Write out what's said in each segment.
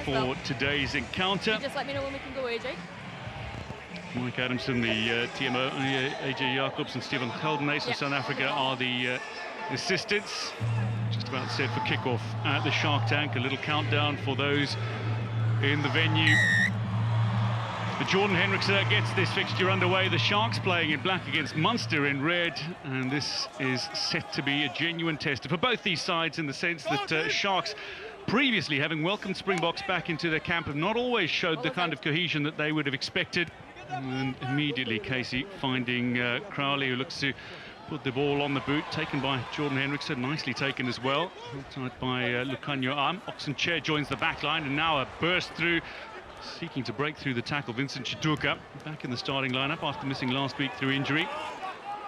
for today's encounter. Just let me know when we can go, AJ. Mike Adamson, the TMO, AJ Jacobs and Stephen Geldenays of South Africa are the assistants. Just about set for kickoff at the Shark Tank. A little countdown for those in the venue. But Jordan Hendrikse gets this fixture underway. The Sharks playing in black against Munster in red, and this is set to be a genuine test for both these sides, in the sense that Sharks, previously having welcomed Springboks back into their camp, have not always showed the kind of cohesion that they would have expected. And immediately Casey finding Crowley, who looks to put the ball on the boot, taken by Jordan Hendrikse, nicely taken as well, tied by Lucanio Am. Oxenchair joins the back line, and now a burst through, seeking to break through the tackle. Vincent Chiduka back in the starting lineup after missing last week through injury.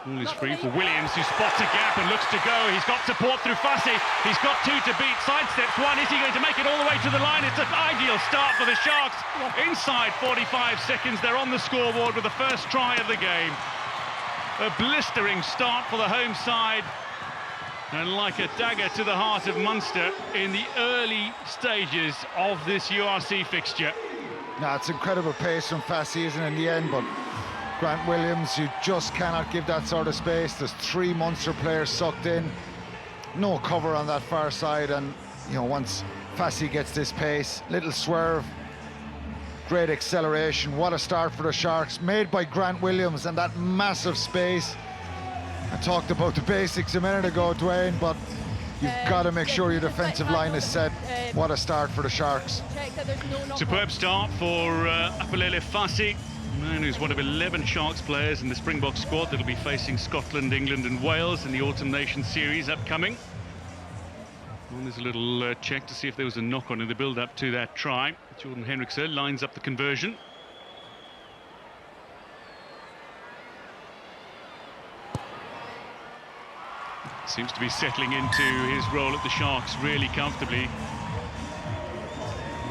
Ball is free for Williams, who spots a gap and looks to go. He's got support through Fassi. He's got two to beat. Sidesteps one. Is he going to make it all the way to the line? It's an ideal start for the Sharks. Inside 45 seconds, they're on the scoreboard with the first try of the game. A blistering start for the home side, and like a dagger to the heart of Munster in the early stages of this URC fixture. No, it's incredible pace from Fassi, isn't it, in the end, but Grant Williams, you just cannot give that sort of space. There's three Munster players sucked in, no cover on that far side, and you know, once Fassi gets this pace, little swerve, great acceleration. What a start for the Sharks, made by Grant Williams, and that massive space. I talked about the basics a minute ago, Dwayne, but you've got to make sure your defensive line is set. What a start for the Sharks. Superb start for Apelele Fassi, man who's one of 11 Sharks players in the Springbok squad that'll be facing Scotland, England and Wales in the Autumn Nations series upcoming. Well, there's a little check to see if there was a knock-on in the build-up to that try. Jordan Hendrikse lines up the conversion. Seems to be settling into his role at the Sharks really comfortably.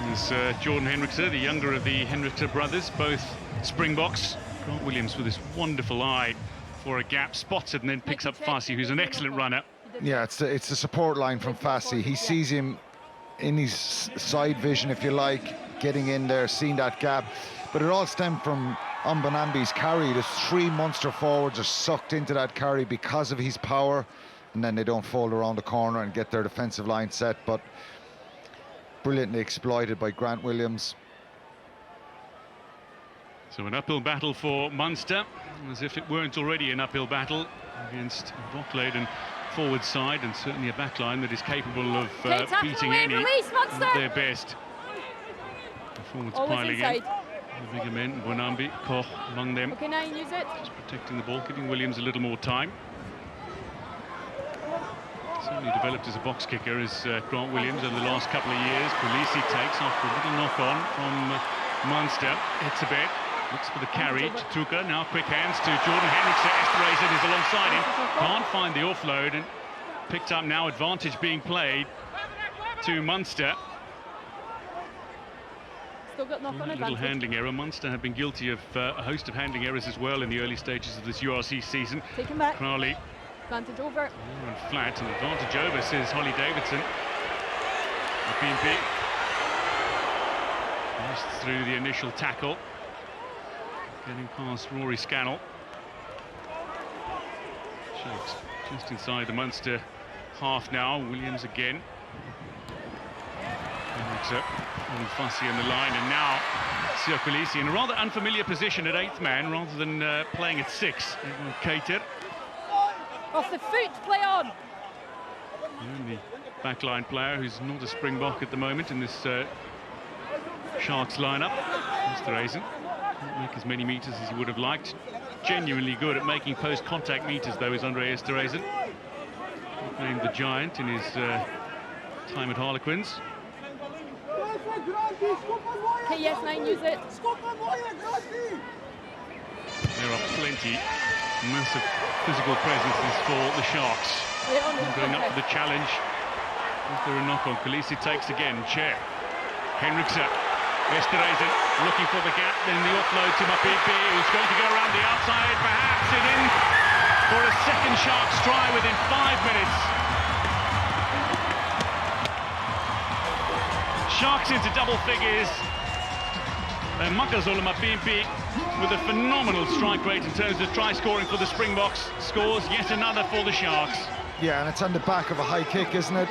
There's Jordan Hendrikse, the younger of the Hendrikse brothers, both Springboks. Grant Williams with this wonderful eye for a gap, spots it and then picks up Fassi, who's an excellent runner. Yeah, it's the support line from Fassi. He sees him in his side vision, if you like, getting in there, seeing that gap. But it all stemmed from Mbonambi's carry. The three Munster forwards are sucked into that carry because of his power, and then they don't fold around the corner and get their defensive line set. But brilliantly exploited by Grant Williams. So an uphill battle for Munster, as if it weren't already an uphill battle against Brocklade forward side, and certainly a backline that is capable of beating any of their best. The forwards piling in. The bigger men, Mbonambi, Koch among them. Okay, now use it. Just protecting the ball, giving Williams a little more time. Certainly developed as a box kicker as Grant Williams over the last couple of years. Polisi takes after a little knock on from Munster. Hits a bit. Looks for the carry. Chituka now quick hands to Jordan Hendrikse. Esterhuizen is alongside him. Can't find the offload, and picked up now. Advantage being played to Munster. Still got knock on a little handling error. Munster have been guilty of a host of handling errors as well in the early stages of this URC season. Take him back. Crowley. Advantage over. And flat, and advantage over, says Holly Davidson. BNP. Passed through the initial tackle. Getting past Rory Scannell. Sharks just inside the Munster half now. Williams again. And Fassi on the line, and now Siakolisi in a rather unfamiliar position at 8th man rather than playing at 6. Cater. Off the foot, play on. The only backline player who's not a Springbok at the moment in this Sharks lineup. Esterhuizen. Can't make as many meters as he would have liked. Genuinely good at making post-contact meters, though, is Andre Esterhuizen. Named the Giant in his time at Harlequins. Okay, yes, 9, use it. There are plenty. Massive physical presences for the Sharks. Going up for the challenge. Is there a knock-on? Khaleesi takes again. Chair. Hendrikse. Esterhuizen looking for the gap, then the offload to Mapipi, who's going to go around the outside, perhaps, and in for a second Sharks try within 5 minutes. Sharks into double figures. And Makazola Mapimpi with a phenomenal strike rate in terms of try scoring for the Springboks, scores yet another for the Sharks. Yeah, and it's on the back of a high kick, isn't it?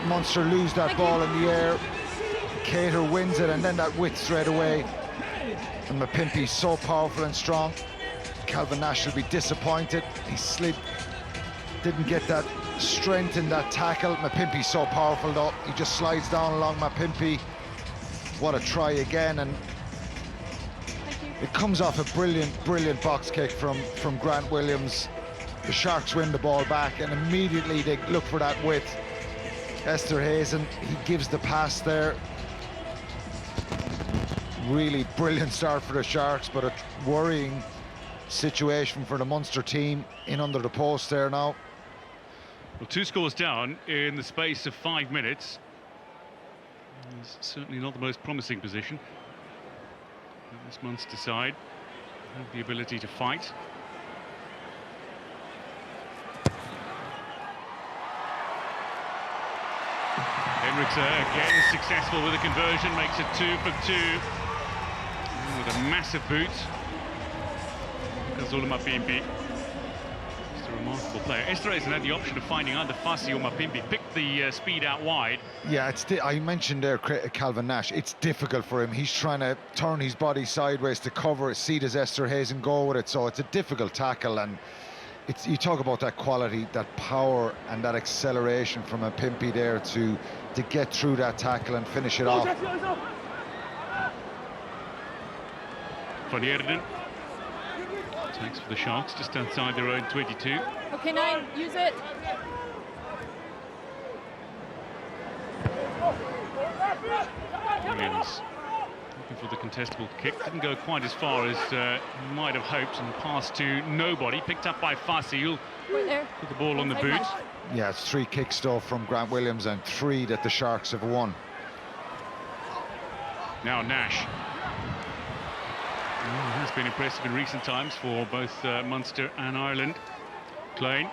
Munster lose that ball in the air. Cater wins it, and then that width straight away. And Mapimpi's so powerful and strong. Calvin Nash will be disappointed. He slipped, didn't get that strength in that tackle. Mapimpi's so powerful though. He just slides down along Mapimpi. What a try again, and it comes off a brilliant box kick from Grant Williams. The Sharks win the ball back, and immediately they look for that width. Esterhuizen, he gives the pass there. Really brilliant start for the Sharks, but a worrying situation for the Munster team in under the post there now. Well, 2 scores down in the space of 5 minutes. It's certainly not the most promising position. This Munster side have the ability to fight. Henriksen again is successful with a conversion, makes it 2 for 2. With a massive boot. Kazula Mapimpi. Just a remarkable player. Esterhuizen had the option of finding either Fassi or Mapimpi. Picked the speed out wide. Yeah, I mentioned there Calvin Nash. It's difficult for him. He's trying to turn his body sideways to cover it. See does Esterhuizen go with it. So it's a difficult tackle, and you talk about that quality, that power and that acceleration from Mapimpi there to get through that tackle and finish it off. Van Eerden takes for the Sharks just outside their own 22. Okay, 9, use it. Williams looking for the contestable kick, didn't go quite as far as he might have hoped, and passed to nobody, picked up by Fassi, who'll put the ball on the boot. Yeah, it's 3 kicks though from Grant Williams, and 3 that the Sharks have won. Now Nash. He has been impressive in recent times for both Munster and Ireland. Klein,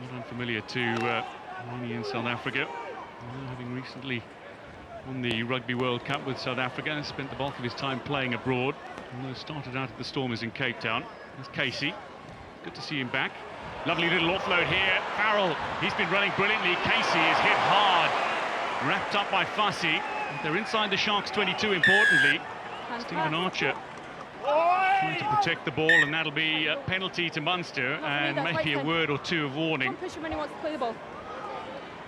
not unfamiliar to many in South Africa, having recently won the Rugby World Cup with South Africa and spent the bulk of his time playing abroad. Although started out at the Stormers in Cape Town. There's Casey. Good to see him back. Lovely little offload here. Farrell, he's been running brilliantly. Casey is hit hard. Wrapped up by Fassi. They're inside the Sharks 22, importantly. Stephen Archer trying to protect the ball, and that'll be a penalty to Munster, and maybe a word or two of warning. Don't push him when he wants to play the ball.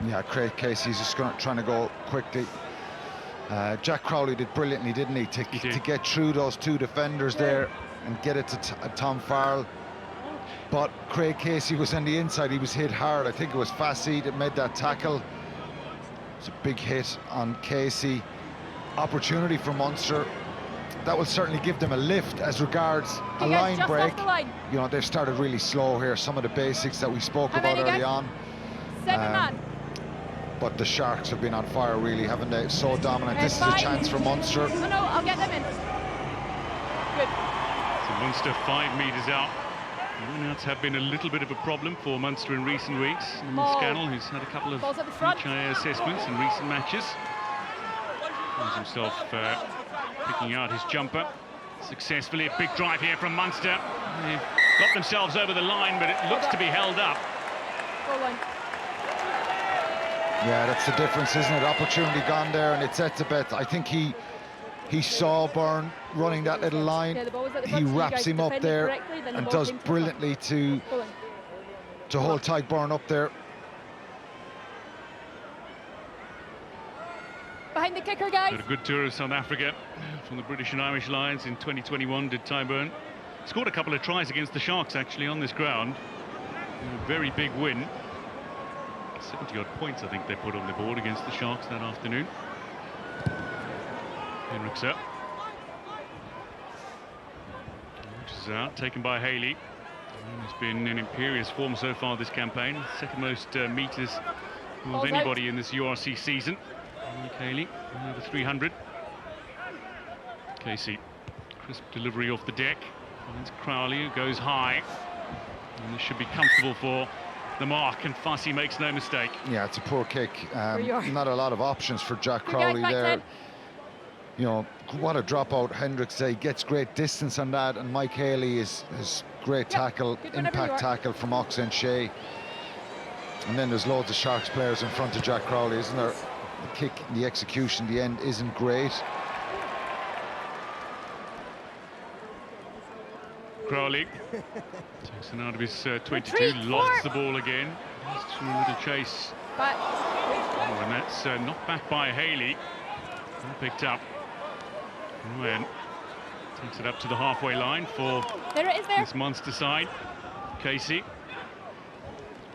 Yeah, Craig Casey's just trying to go quickly. Jack Crowley did brilliantly, didn't he, to get through those 2 defenders there and get it to Tom Farrell. But Craig Casey was on the inside. He was hit hard. I think it was Fassi that made that tackle. It's a big hit on Casey. Opportunity for Munster. That will certainly give them a lift as regards a line break. You know, they've started really slow here. Some of the basics that we spoke about early on. 7 man. But the Sharks have been on fire, really, haven't they? So dominant. This is a chance for Munster. No, I'll get them in. Good. So Munster 5 metres out. Runouts have been a little bit of a problem for Munster in recent weeks. And Scannell, who's had a couple of HIA assessments in recent matches, finds himself picking out his jumper successfully. A big drive here from Munster. They've got themselves over the line, but it looks to be held up. Goal line. Yeah, that's the difference, isn't it? Opportunity gone there, and it's Etzebeth. I think he saw Byrne running that little line. Yeah, the ball was at the he front, so wraps him up there and does brilliantly to hold tight Byrne up there. Behind the kicker, guys. Had a good tour of South Africa from the British and Irish Lions in 2021, did Tyburn. Scored a couple of tries against the Sharks, actually, on this ground. A very big win. 70-odd points, I think, they put on the board against the Sharks that afternoon. Henriksen. Which is out, taken by Haley. He's been in imperious form so far this campaign. Second most metres of anybody in this URC season. Like Haley, over 300. Casey, crisp delivery off the deck. Finds Crowley, who goes high. And this should be comfortable for the mark, and Fussy makes no mistake. Yeah, it's a poor kick. you are. Not a lot of options for Jack Good guys, Crowley back there. 10. You know, what a dropout. Hendricks gets great distance on that, and Mike Haley is great tackle, good whenever you impact are. tackle from Oxen Shea. And then there's loads of Sharks players in front of Jack Crowley, isn't there? The kick, the execution, the end isn't great. Crowley takes it out of his 22, Retreat, lost the Clark. ball again. Just through a little chase. Back. Oh, and that's knocked back by Haley. And picked up. Ryan takes it up to the halfway line for There it is there. this Munster side. Casey.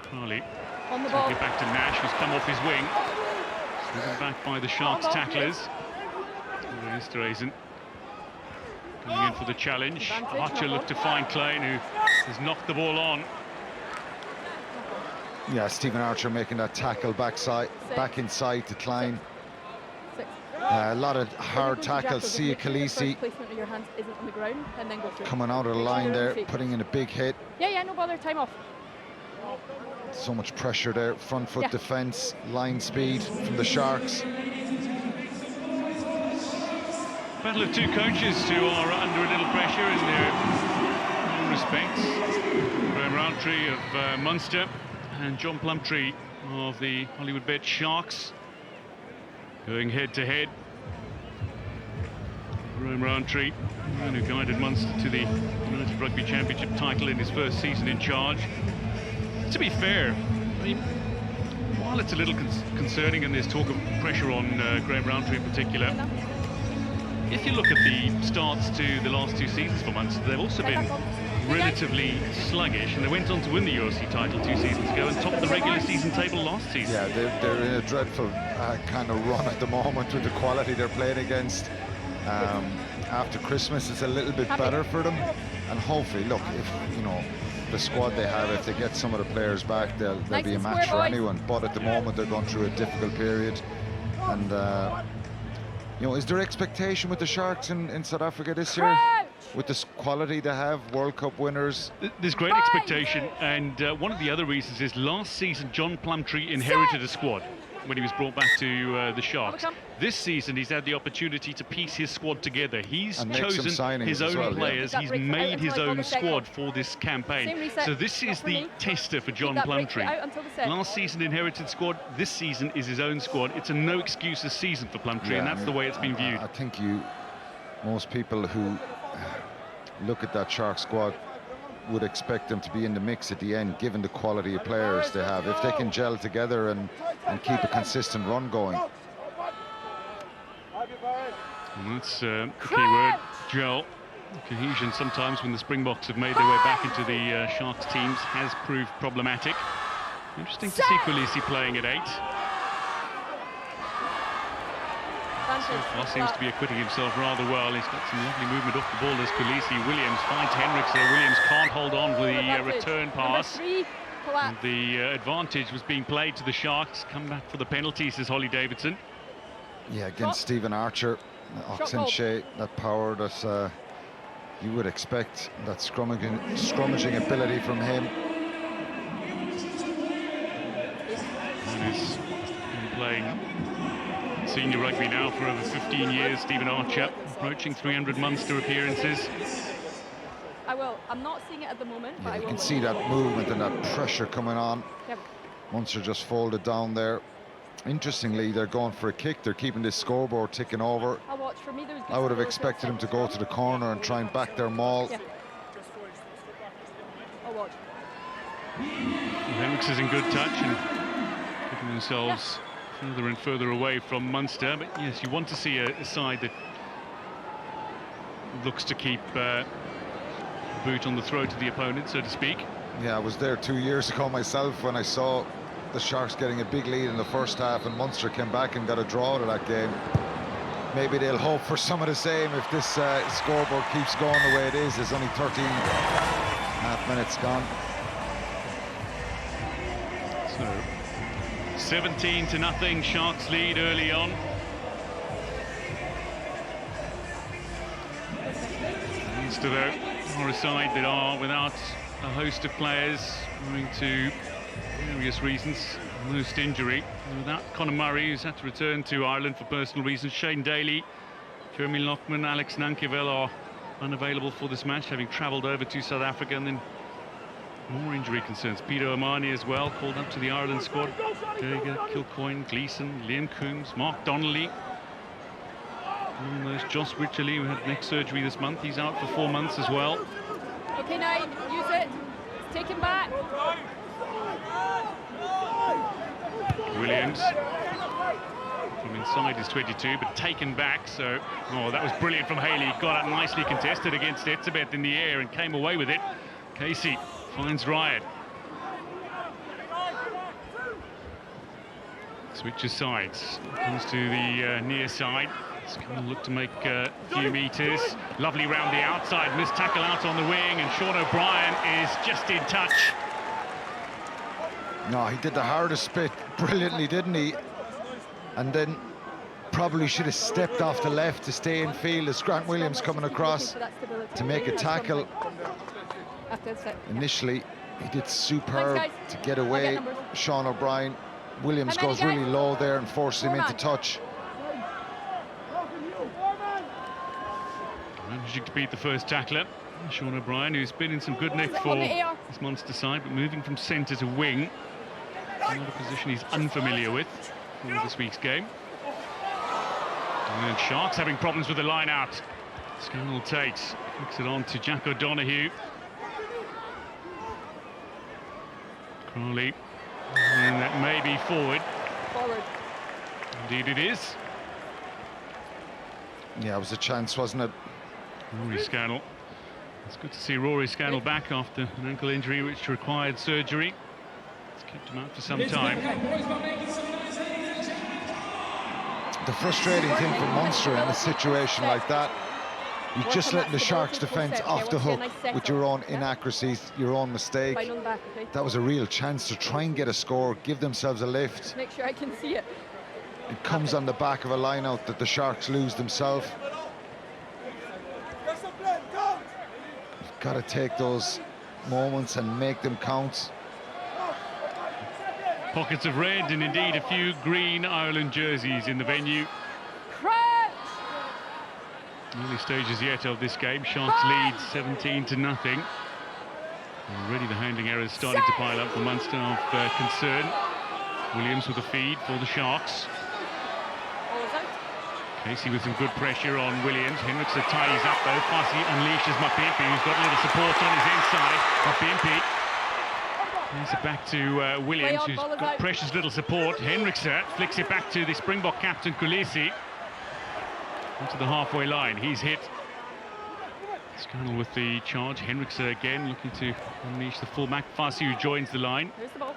Crowley On the ball. taking it back to Nash, who's come off his wing. Driven back by the Sharks ball, tacklers. Esterhazen coming in for the challenge. Advantage, Archer knock looked to find Klein, who has knocked the ball on. Yeah, Stephen Archer making that tackle back inside to Klein. 6. A lot of hard When you go to tackles. jackals, Sia make sure the first Khaleesi placement of your hands isn't on the ground, and then go through. coming out of the Make sure line you're on there, your feet. putting in a big hit. Yeah, no bother. Time off. So much pressure there, front foot Yeah. defence, line speed from the Sharks. Battle of two coaches who are under a little pressure in their own respects. Graham Roundtree of Munster and John Plumtree of the Hollywoodbets Sharks going head to head. Graham Roundtree, the man who guided Munster to the United Rugby Championship title in his first season in charge. To be fair, I mean, while it's a little concerning and there's talk of pressure on Graham Roundtree in particular, if you look at the starts to the last two seasons for Munster, they've also been relatively sluggish, and they went on to win the URC title 2 seasons ago and topped the regular season table last season. Yeah, they're in a dreadful kind of run at the moment with the quality they're playing against. After Christmas, it's a little bit better for them, and hopefully, look, if you know the squad they have, if they get some of the players back, they'll Nice be a and match square, for boys. anyone. But at the moment, they're going through a difficult period, and you know, is there expectation with the Sharks in South Africa this year? Crouch. With the quality they have, World Cup winners? There's great expectation, and one of the other reasons is last season John Plumtree inherited a squad when he was brought back to the Sharks. This season he's had the opportunity to piece his squad together. He's And make some chosen signings his as own well, yeah. players. That He's break made out his until I own go to set squad off. for this Same campaign. reset, So this not is for the me. tester for John That break Plumtree. out until the set. Last season inherited squad, this season is his own squad. It's a no excuses season for Plumtree, and that's the way it's been viewed. I think most people who look at that Shark squad would expect them to be in the mix at the end, given the quality of players they have. If they can gel together and keep a consistent run going. And that's the key word, gel. Cohesion sometimes when the Springboks have made their way back into the Sharks teams has proved problematic. Interesting to see Khaleesi playing at 8. So far seems to be acquitting himself rather well. He's got some lovely movement off the ball as Khaleesi. Williams finds Hendricks there. Williams can't hold on for the return pass. Number 3, collapse. And the advantage was being played to the Sharks. Come back for the penalty, says Holly Davidson. Yeah, against Stephen Archer, Oxen Shea, that power that you would expect, that scrummaging ability from him. And he's been playing senior rugby now for over 15 years. Stephen Archer approaching 300 Munster appearances. I will. I'm not seeing it at the moment, but Yeah, I you will. can see that movement and that pressure coming on. Yep. Munster just folded down there. Interestingly, they're going for a kick. They're keeping this scoreboard ticking over. I'll watch. For me, there was I would have expected them to go to the corner and try and back their maul. Yeah. I'll watch. Hendricks is in good touch and putting themselves further and further away from Munster. But yes, you want to see a side that looks to keep boot on the throat of the opponent, so to speak. Yeah, I was there 2 years ago myself when I saw the Sharks getting a big lead in the first half, and Munster came back and got a draw out of that game. Maybe they'll hope for some of the same if this scoreboard keeps going the way it is. There's only 13.5 minutes gone. So 17-0, Sharks lead early on. Munster though are a side that are without a host of players going to various reasons, most injury. Without Conor Murray, who's had to return to Ireland for personal reasons, Shane Daly, Jeremy Loughman, Alex Nankerville are unavailable for this match, having travelled over to South Africa. And then more injury concerns. Peter O'Mahony as well, called up to the Ireland squad. Geiger, Kilcoyne, Gleeson, Liam Coombs, Mark Donnelly. Almost Joss Wycherley, who had neck surgery this month. He's out for 4 months as well. Okay, 9, use it. Take him back. Williams from inside his 22, but taken back. So, oh, that was brilliant from Haley. Got it nicely contested against Etzebeth in the air and came away with it. Casey finds Ryan. Switches sides. Comes to the near side. It's going to look to make a few metres. Lovely round the outside. Missed tackle out on the wing, and Sean O'Brien is just in touch. No, he did the hardest bit brilliantly, didn't he? And then probably should have stepped off the left to stay in field as Grant Williams coming across to make a tackle. Initially, he did superb to get away. Sean O'Brien. Williams goes really low there and forces him into touch. Managing to beat the first tackler, Sean O'Brien, who's been in some good nick for this Munster side, but moving from centre to wing. Another position he's unfamiliar with for this week's game. And Sharks having problems with the line out. Scannell takes, flicks it on to Jack O'Donoghue. Crowley, and that may be forward. Forward. Indeed it is. Yeah, it was a chance, wasn't it? Rory Scannell. It's good to see Rory Scannell back after an ankle injury which required surgery. It's kept him out for some time. The frustrating thing for Munster in a situation like that, you're just letting the Sharks' defence off the hook with your own inaccuracies, your own mistake. That was a real chance to try and get a score, give themselves a lift. Make sure I can see it. It comes on the back of a line-out that the Sharks lose themselves. You've got to take those moments and make them count. Pockets of red and indeed a few green Ireland jerseys in the venue. Early stages yet of this game. Sharks lead 17-0. Already the handling errors starting to pile up for Munster of concern. Williams with a feed for the Sharks. Casey with some good pressure on Williams. Henriksen ties up though. Fassi unleashes Mapimpi, who's got a little support on his inside. Mapimpi plays it back to Williams, who's got precious little support. Henriksen flicks it back to the Springbok captain Kulisi. Onto the halfway line. He's hit. Scannell with the charge. Henriksen again looking to unleash the fullback. Fassi, who joins the line. Here's the ball.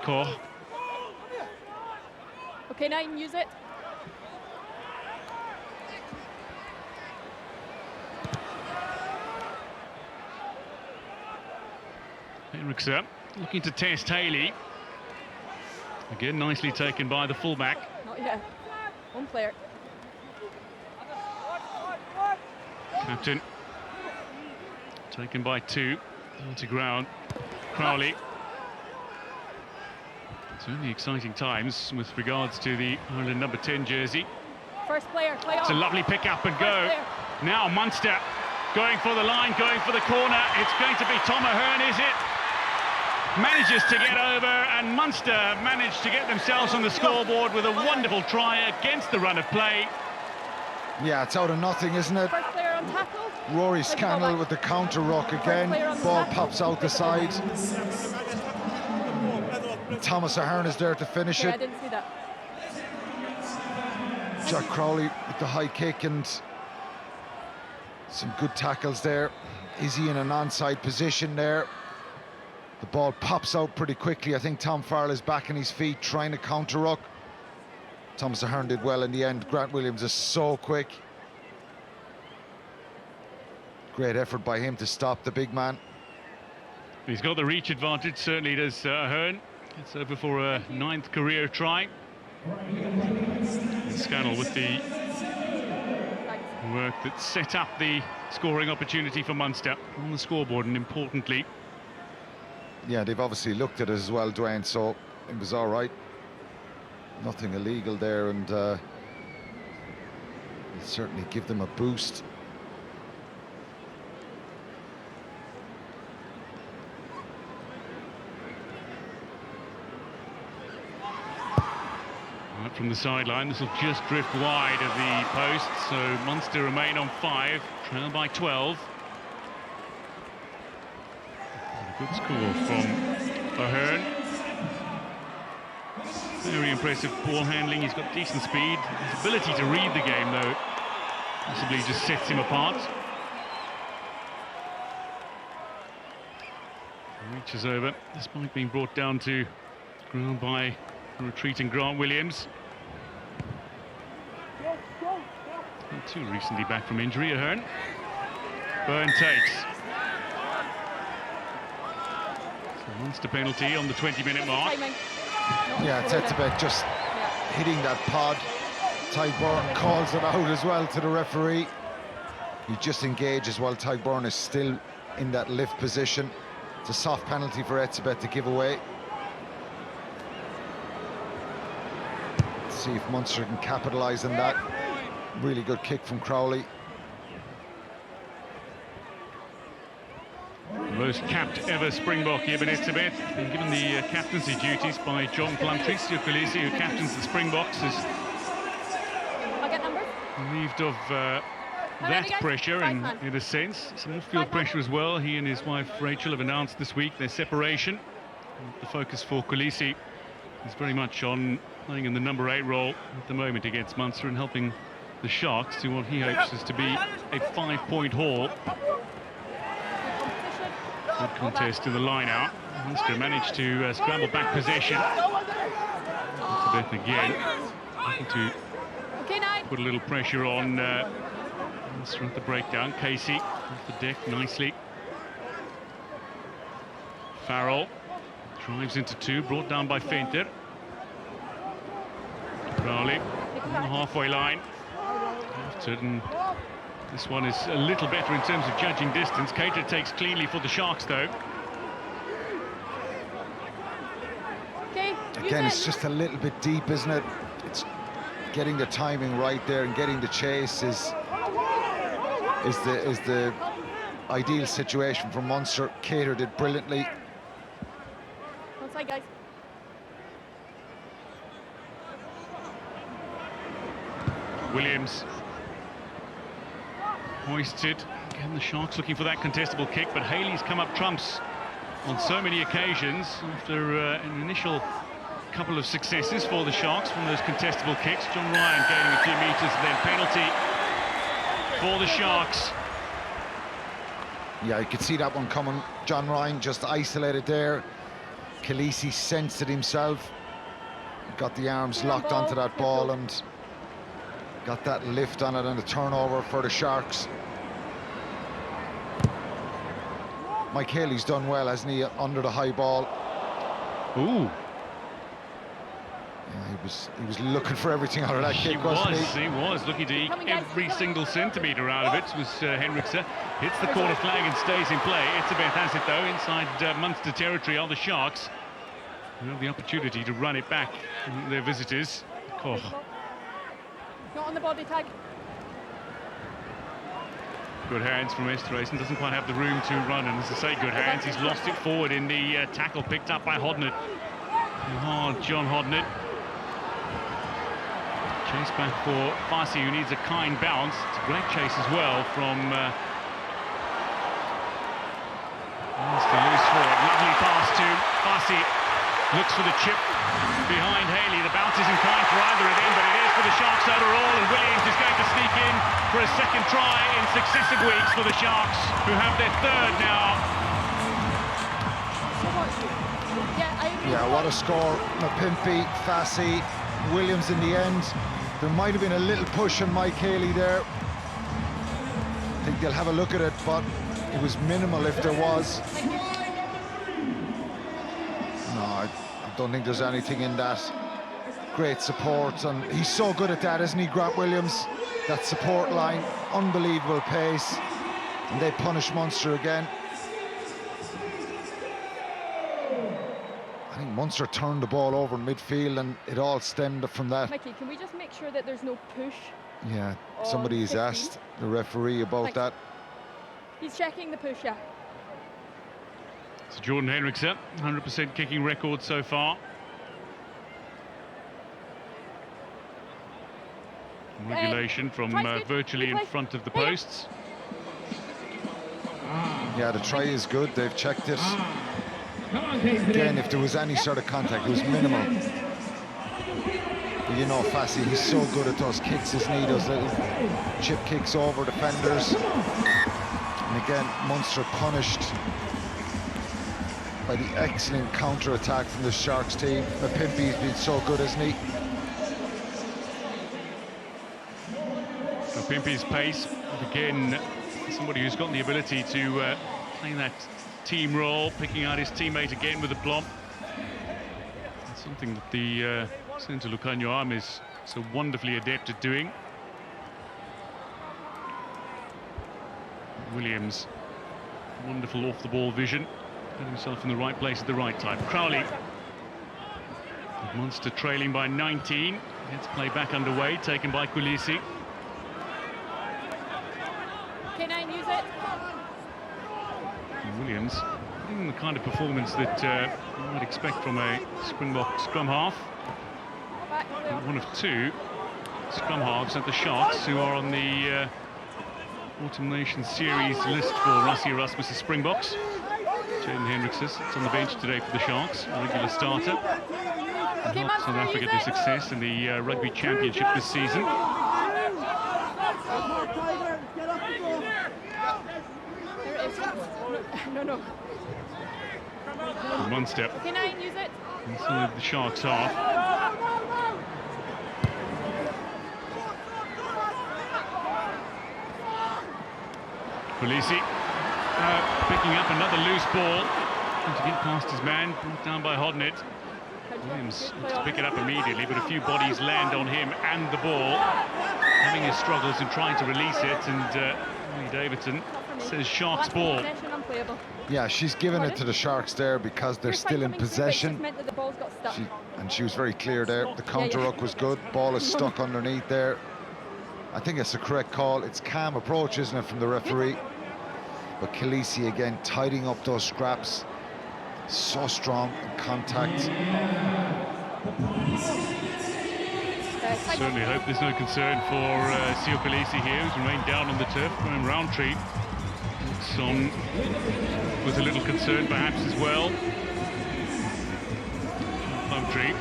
Koch. Okay, 9, use it. Henriksen looking to test Haley. Again, nicely taken by the fullback. Not yet. One player. Captain. Taken by 2. Onto ground. Crowley. Certainly exciting times with regards to the Ireland number 10 jersey. First player, play on. It's a lovely pick up and go. Now Munster going for the line, going for the corner. It's going to be Tom Ahern, is it? Manages to get over, and Munster managed to get themselves on the scoreboard with a wonderful try against the run of play. Yeah, it's out of nothing, isn't it? First player on tackle. Rory Scannell with the counter ruck again. Ball pops out the side. Thomas Ahern is there to finish I it. didn't see that. Jack Crowley with the high kick and some good tackles there. Is he in an onside position there? The ball pops out pretty quickly. I think Tom Farrell is back on his feet trying to counter ruck. Thomas Ahern did well in the end. Grant Williams is so quick. Great effort by him to stop the big man. He's got the reach advantage, certainly does Ahern. It's over for a 9th career try. Scannell with the work that set up the scoring opportunity for Munster on the scoreboard, and importantly. Yeah, they've obviously looked at it as well, Dwayne, so it was all right. Nothing illegal there, and it'll certainly give them a boost. Right from the sideline, this will just drift wide of the post, so Munster remain on 5, trail by 12. A good score from Ahern. Very impressive ball handling. He's got decent speed. His ability to read the game, though, possibly just sets him apart. Reaches over, despite being brought down to ground by the retreating Grant Williams. Not too recently back from injury, Ahern. Byrne takes. So Munster penalty on the 20-minute mark. Yeah, Tetsabek just hitting that pod. Ty Byrne calls it out as well to the referee. He just engages while Ty Byrne is still in that lift position. It's a soft penalty for Etzebeth to give away. Let's see if Munster can capitalise on that. Really good kick from Crowley. Most capped ever Springbok, Ibn Etzebeth, been given the captaincy duties by John Plumtree. Stu Khaleesi, who captains the Springboks, is relieved of that pressure in a sense. Some off-field pressure as well. He and his wife Rachel have announced this week their separation. The focus for Khaleesi is very much on playing in the number 8 role at the moment against Munster and helping the Sharks to what he hopes is to be a 5-point haul. Good contest to the line out. Munster managed to scramble back possession. Etzebeth again, looking to put a little pressure on Munster at the breakdown. Casey off the deck nicely. Farrell drives into 2, brought down by Fenter. Crowley on the halfway line. And this one is a little better in terms of judging distance. Cater takes cleanly for the Sharks, though. Again, it's just a little bit deep, isn't it? It's getting the timing right there and getting the chase is the ideal situation for Munster. Cater did brilliantly. Outside, guys. Williams hoisted. Again, the Sharks looking for that contestable kick, but Haley's come up trumps on so many occasions after an initial couple of successes for the Sharks from those contestable kicks. John Ryan gaining a few metres, then penalty for the Sharks. Yeah, you could see that one coming. John Ryan just isolated there. Khaleesi sensed it himself. Got the arms locked onto that ball and got that lift on it and a turnover for the Sharks. Mike Haley's done well, hasn't he, under the high ball? Ooh. Yeah, he was looking for everything out of that kick, wasn't he? He was looking to eke every single centimetre out of it. Was Henriksen. Hits the corner flag and stays in play. Etzebeth has it, though, inside Munster territory on the Sharks. They have the opportunity to run it back, their visitors. Koch. Not on the body tag. Good hands from Esterhuizen, doesn't quite have the room to run, and as I say, good hands. He's lost it forward in the tackle picked up by Hodnett. John Hodnett. Chase back for Farsi, who needs a kind bounce. It's a great chase as well from Munster loose forward. Lovely pass to Farsi. Looks for the chip behind Haley. The bounce isn't kind for either of them, but it is for the Sharks overall, and Williams is going to sneak in for a second try in successive weeks for the Sharks, who have their 3rd now. Yeah, what a score. Mapimpi, Fassi, Williams in the end. There might have been a little push on Mike Haley there. I think they'll have a look at it, but it was minimal if there was. No, I don't think there's anything in that. great support, and he's so good at that, isn't he, Grant Williams? That support line, unbelievable pace, and they punish Munster again. I think Munster turned the ball over in midfield, and it all stemmed from that. Mikey, can we just make sure that there's no push? Yeah, somebody has 15? asked the referee about that. He's checking the push, yeah. So Jordan Henriksen, 100% kicking record so far. Regulation from virtually in front of the posts. Yeah, the try is good, they've checked it. Again, if there was any sort of contact, it was minimal. But you know, Fassi, he's so good at those kicks, isn't he? Those little chip kicks over defenders. And again, Munster punished by the excellent counter-attack from the Sharks team. Mapimpi's been so good, isn't he? Mapimpi's pace, again, somebody who's got the ability to play that team role, picking out his teammate again with a plomb. It's something that the centre Lucanio arm is so wonderfully adept at doing. Williams, wonderful off-the-ball vision, put himself in the right place at the right time. Crowley, Munster trailing by 19. Gets play back underway, taken by Kulisi. K9, use it. And Williams, the kind of performance that you might expect from a Springbok scrum half. One of two scrum halves at the Sharks who are on the Autumn Nations Series list for Rassie Erasmus' Springboks. Jaden Henriksen sits on the bench today for the Sharks, a regular starter. Helped South Africa to success in the Rugby Championship this season. No. Munster. K9, use it. Inside the Sharks half. Kulisi picking up another loose ball. Trying to get past his man, brought down by Hodnett. Williams looks to pick it up immediately, but a few bodies land on him and the ball. Having his struggles and trying to release it, and Lee Davidson says Sharks ball. Yeah, she's given it to the Sharks there because they're still in possession. And she was very clear there. The counter ruck was good. Ball is stuck underneath there. I think it's a correct call. It's calm approach, isn't it, from the referee? But Khaleesi again tidying up those scraps. So strong in contact. Certainly hope there's no concern for Sio Khaleesi here, who's remained down on the turf. Graham Roundtree looks on with a little concern perhaps as well. Roundtree.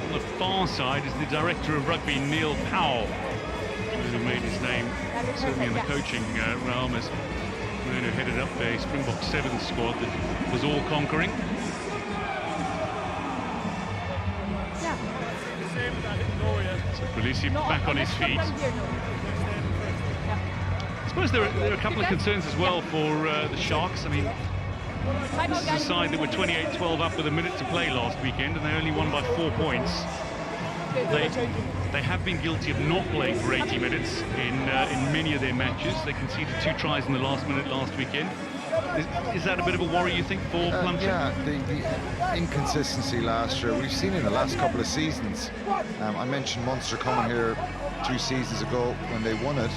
On the far side is the director of rugby, Neil Powell, who made his name certainly in the coaching realm as man who headed up a Springbok 7 squad that was all conquering. So Khaleesi back on his feet. I suppose there are a couple of concerns as well for the Sharks. I mean, this is a side that were 28-12 up with a minute to play last weekend, and they only won by 4 points. They have been guilty of not playing for 80 minutes in many of their matches. They conceded 2 tries in the last minute last weekend. Is that a bit of a worry, you think, for Plumtree? Yeah, the inconsistency last year, we've seen in the last couple of seasons. I mentioned Munster coming here 2 seasons ago when they won it,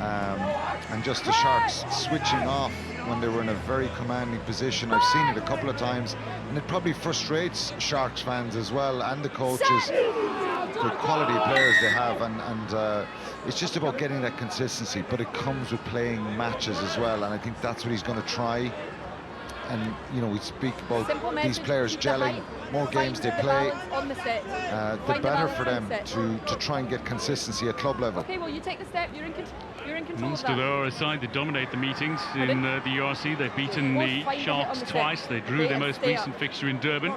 and just the Sharks switching off when they were in a very commanding position. I've seen it a couple of times, and it probably frustrates Sharks fans as well, and the coaches, the quality of players they have, and it's just about getting that consistency, but it comes with playing matches as well, and I think that's what he's going to try. And you know, we speak about these players gelling. More games they play, the better for them to try and get consistency at club level. Okay, well, you take the step. You're in control Munster, of that. though, are a side that dominate the meetings in the URC. They've beaten the Sharks twice. They drew their most recent fixture in Durban.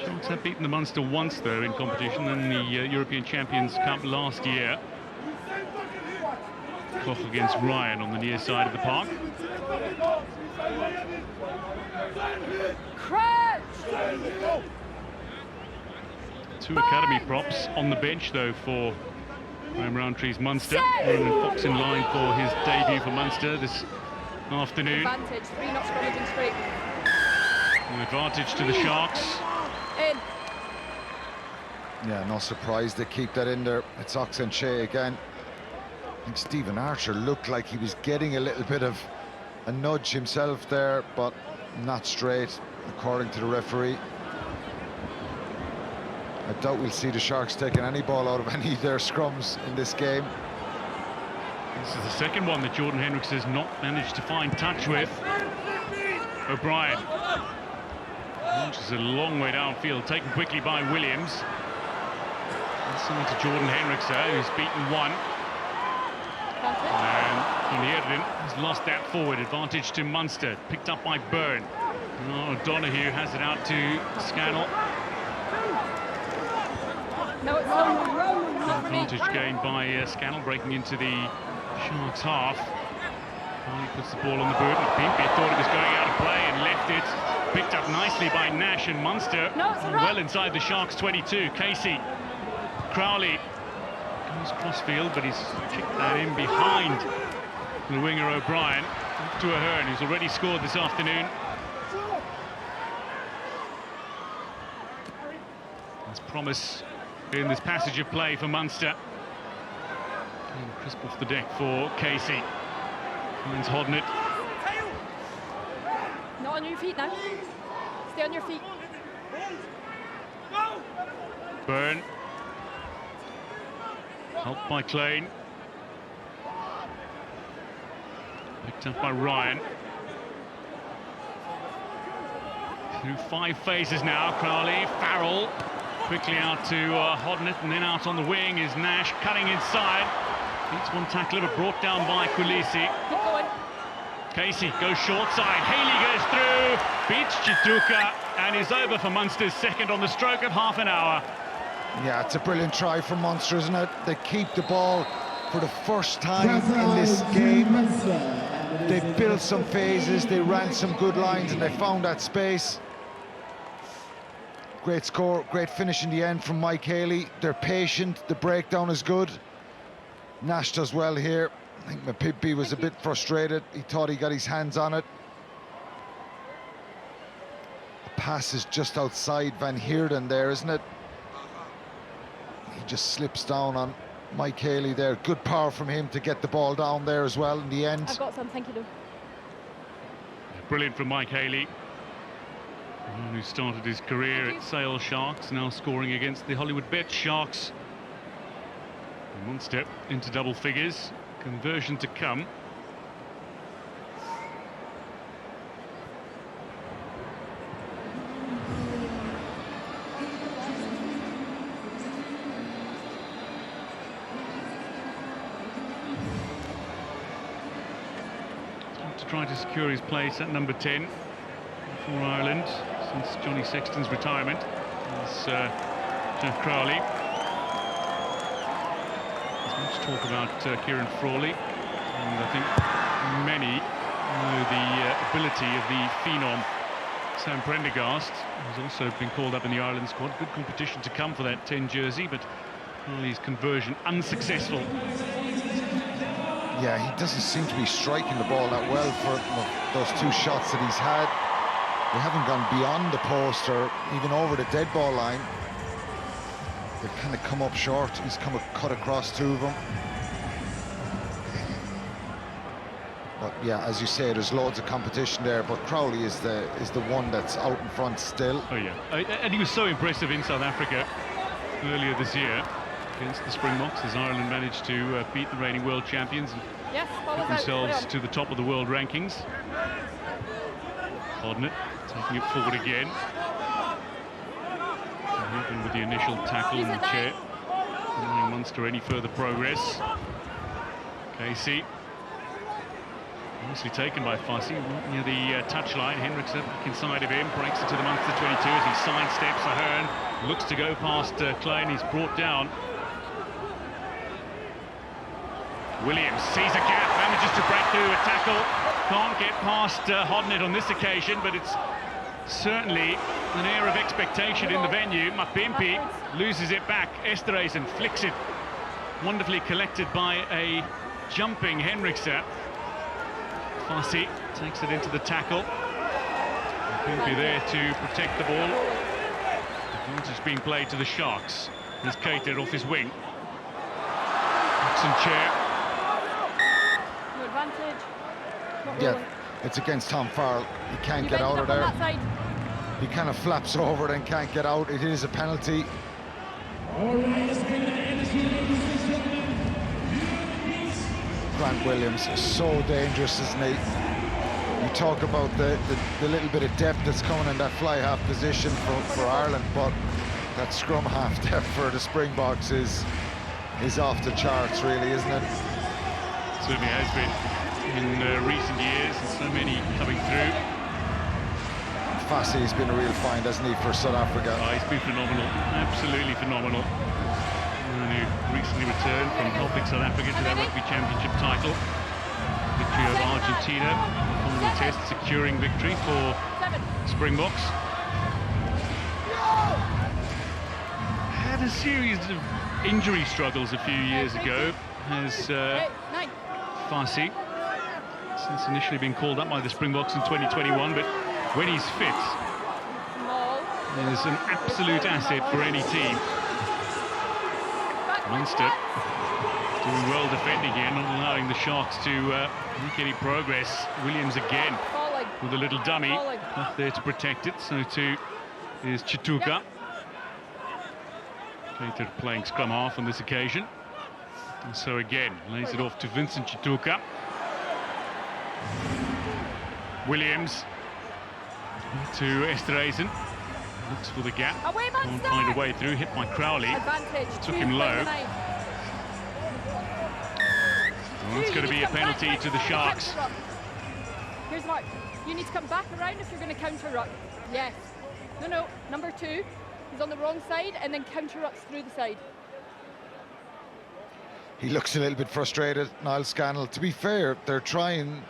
Sharks have beaten the Munster once, though, in competition in the European Champions Cup last year. Koch against Ryan on the near side of the park. Two academy props on the bench, though, for Graham Roundtree's Munster. And Fox in line for his debut for Munster this afternoon. Advantage, 3 not scrimmaging straight. An advantage to the Sharks. In. Yeah, no surprise they keep that in there. It's Ox and Shea again. I think Stephen Archer looked like he was getting a little bit of a nudge himself there, but not straight, according to the referee. I doubt we'll see the Sharks taking any ball out of any of their scrums in this game. This is the second one that Jordan Hendricks has not managed to find touch with. O'Brien. Which is a long way downfield, taken quickly by Williams. Inside to Jordan Hendricks, who's beaten one. And on the editing, he's lost that forward. Advantage to Munster, picked up by Byrne. O'Donoghue has it out to Scannell. No, it's not. Advantage gained by Scannell, breaking into the Sharks' half. He puts the ball on the boot. Pimpey thought it was going out of play and left it. Picked up nicely by Nash and Munster. No, it's all right. Well inside the Sharks' 22. Casey. Crowley goes crossfield, but he's kicked that in behind the winger O'Brien. To Ahern, who's already scored this afternoon. There's promise in this passage of play for Munster. And crisp off the deck for Casey. Finds Hodnett. Not on your feet now. Stay on your feet. Byrne. Helped by Klein. Picked up by Ryan. Through 5 phases now. Crowley, Farrell. Quickly out to Hodnett, and then out on the wing is Nash, cutting inside. Beats one tackler, but brought down by Kulisi. Keep going. Casey goes short side. Haley goes through, beats Chiduka, and is over for Munster's second on the stroke of half an hour. Yeah, it's a brilliant try from Munster, isn't it? They keep the ball for the first time in this game. They built some phases, they ran some good lines, and they found that space. Great score, great finish in the end from Mike Haley. They're patient, the breakdown is good. Nash does well here. I think Mapimpi was a bit frustrated. He thought he got his hands on it. The pass is just outside Van Heerden there, isn't it? He just slips down on Mike Haley there. Good power from him to get the ball down there as well in the end. I've got some, thank you, though. Brilliant from Mike Haley, who started his career at Sale Sharks, now scoring against the Hollywoodbets Sharks. Munster into double figures, conversion to come. To try to secure his place at number 10 for Ireland since Johnny Sexton's retirement. It's Jeff Crowley. There's much talk about Kieran Frawley, and I think many know the ability of the phenom Sam Prendergast, who's also been called up in the Ireland squad. Good competition to come for that 10 jersey, but Crowley's conversion unsuccessful. Yeah, he doesn't seem to be striking the ball that well for those 2 shots that he's had. They haven't gone beyond the post or even over the dead ball line. They've kind of come up short. He's come cut across 2 of them. But yeah, as you say, there's loads of competition there, but Crowley is the one that's out in front still. Oh yeah, and he was so impressive in South Africa earlier this year against the Springboks, as Ireland managed to beat the reigning world champions and Yes, get themselves to the top of the world rankings. Hodnett taking it forward again. Even with the initial tackle in the chair, allowing Munster any further progress. Casey, nicely taken by Fussy, near the touchline. Hendricks back inside of him, breaks it to the Munster 22 as he sidesteps Ahern, looks to go past Klein. He's brought down. Williams sees a gap, manages to break through a tackle. Can't get past Hodnett on this occasion, but it's certainly an air of expectation in the venue. Mapimpi loses it back. Esterhuizen flicks it. Wonderfully collected by a jumping Henriksen. Fassi takes it into the tackle. Mapimpi there to protect the ball. Advantage being played to the Sharks. He's catered off his wing. Chair. No advantage. Not Yeah, rolling. it's against Tom Farrell. He can't You've get out ended of up there. on that side. He kind of flaps over and can't get out. It is a penalty. Grant Williams is so dangerous, isn't he? You talk about the little bit of depth that's coming in that fly half position for Ireland, but that scrum half depth for the Springboks is off the charts, really, isn't it? Certainly has been in recent years, and so many coming through. Fassi has been a real find, hasn't he, for South Africa? Oh, he's been phenomenal, absolutely phenomenal. And who recently returned from helping South Africa to their Rugby Championship title. Victory over Argentina, final test, securing victory for Springboks. Had a series of injury struggles a few years ago, has Fassi, since initially being called up by the Springboks in 2021, but when he's fit, is an absolute asset for any team. Munster doing well defending here, not allowing the Sharks to make any progress. Williams again with a little dummy, not there to protect it, so too is Chituka. Cater playing scrum half on this occasion. And so again, lays it off to Vincent Chituka. Williams to Esterhuizen. Looks for the gap. Can't find a way through. Hit by Crowley. Took him low. Well, it's going to be a penalty to the Sharks. Here's Mark. You need to come back around if you're going to counter ruck. Yes. No. Number 2. He's on the wrong side and then counter rucks through the side. He looks a little bit frustrated, Niall Scannell. To be fair, they're trying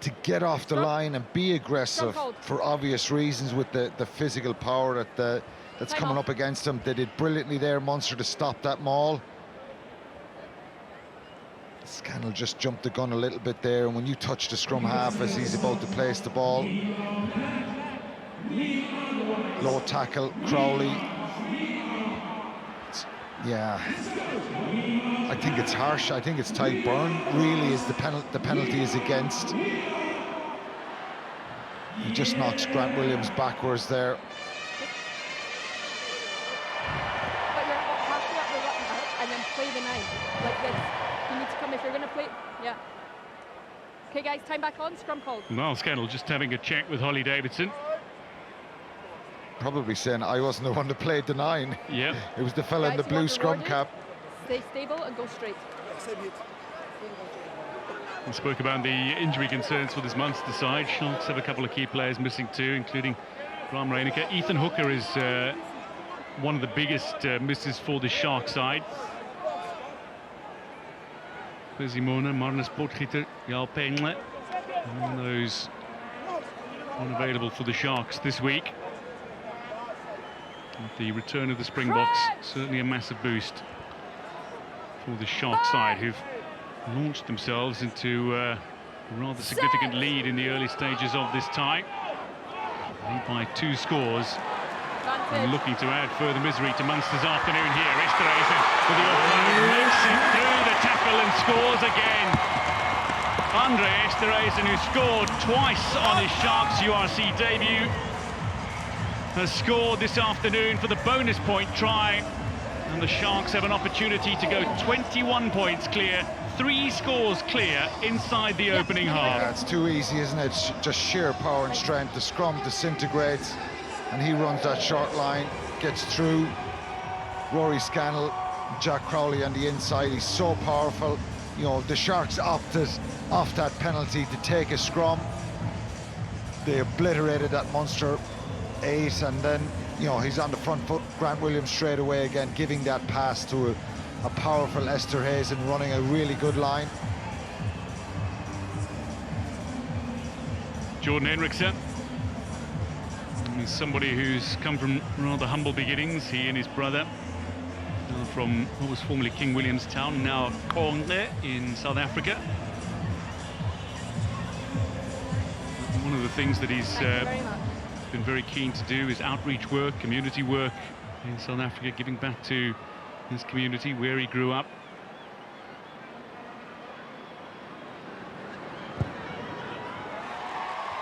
to get off the line and be aggressive for obvious reasons with the physical power that's coming up against them. They did brilliantly there, Munster, to stop that maul. Scannell just jumped the gun a little bit there, and when you touch the scrum half as he's about to place the ball. Low tackle, Crowley. Yeah, I think it's harsh. I think it's Ty Byrne really is the penalty is against. He just knocks Grant Williams backwards there. But you're halfway up the ruck and then play the 9 like this. You need to come if you're going to play. Yeah. Okay, guys, time back on. Scrum called. Niall Scannell just having a check with Holly Davidson. Probably saying I wasn't the one that played the 9. Yeah. It was the fella in the blue scrum cap. Stay stable and go straight. We spoke about the injury concerns for this Munster side. Sharks have a couple of key players missing too, including Bram Reinecker. Ethan Hooker is one of the biggest misses for the Shark side. Pesimona, Marnus Potgieter, Jal Pengle. Those unavailable for the Sharks this week. With the return of the Springboks, certainly a massive boost for the Shark side, who've launched themselves into a rather significant lead in the early stages of this tie. Lead by 2 scores. And looking to add further misery to Munster's afternoon here. Esterhuizen with the offload, makes it through the tackle and scores again. Andre Esterhuizen, who scored twice on his Sharks URC debut, has scored this afternoon for the bonus point try, and the Sharks have an opportunity to go 21 points clear, 3 scores clear inside the opening half. Yeah, it's too easy, isn't it? It's just sheer power and strength. The scrum disintegrates and he runs that short line, gets through. Rory Scannell, Jack Crowley on the inside. He's so powerful. You know, the Sharks opted off that penalty to take a scrum. They obliterated that Munster 8, and then, you know, he's on the front foot. Grant Williams straight away again, giving that pass to a powerful Esterhuizen, running a really good line. Jordan Henriksen He's somebody who's come from rather humble beginnings. He and his brother are from what was formerly King Williamstown, now Konde in South Africa. One of the things that he's been very keen to do is outreach work, community work in South Africa, giving back to his community where he grew up.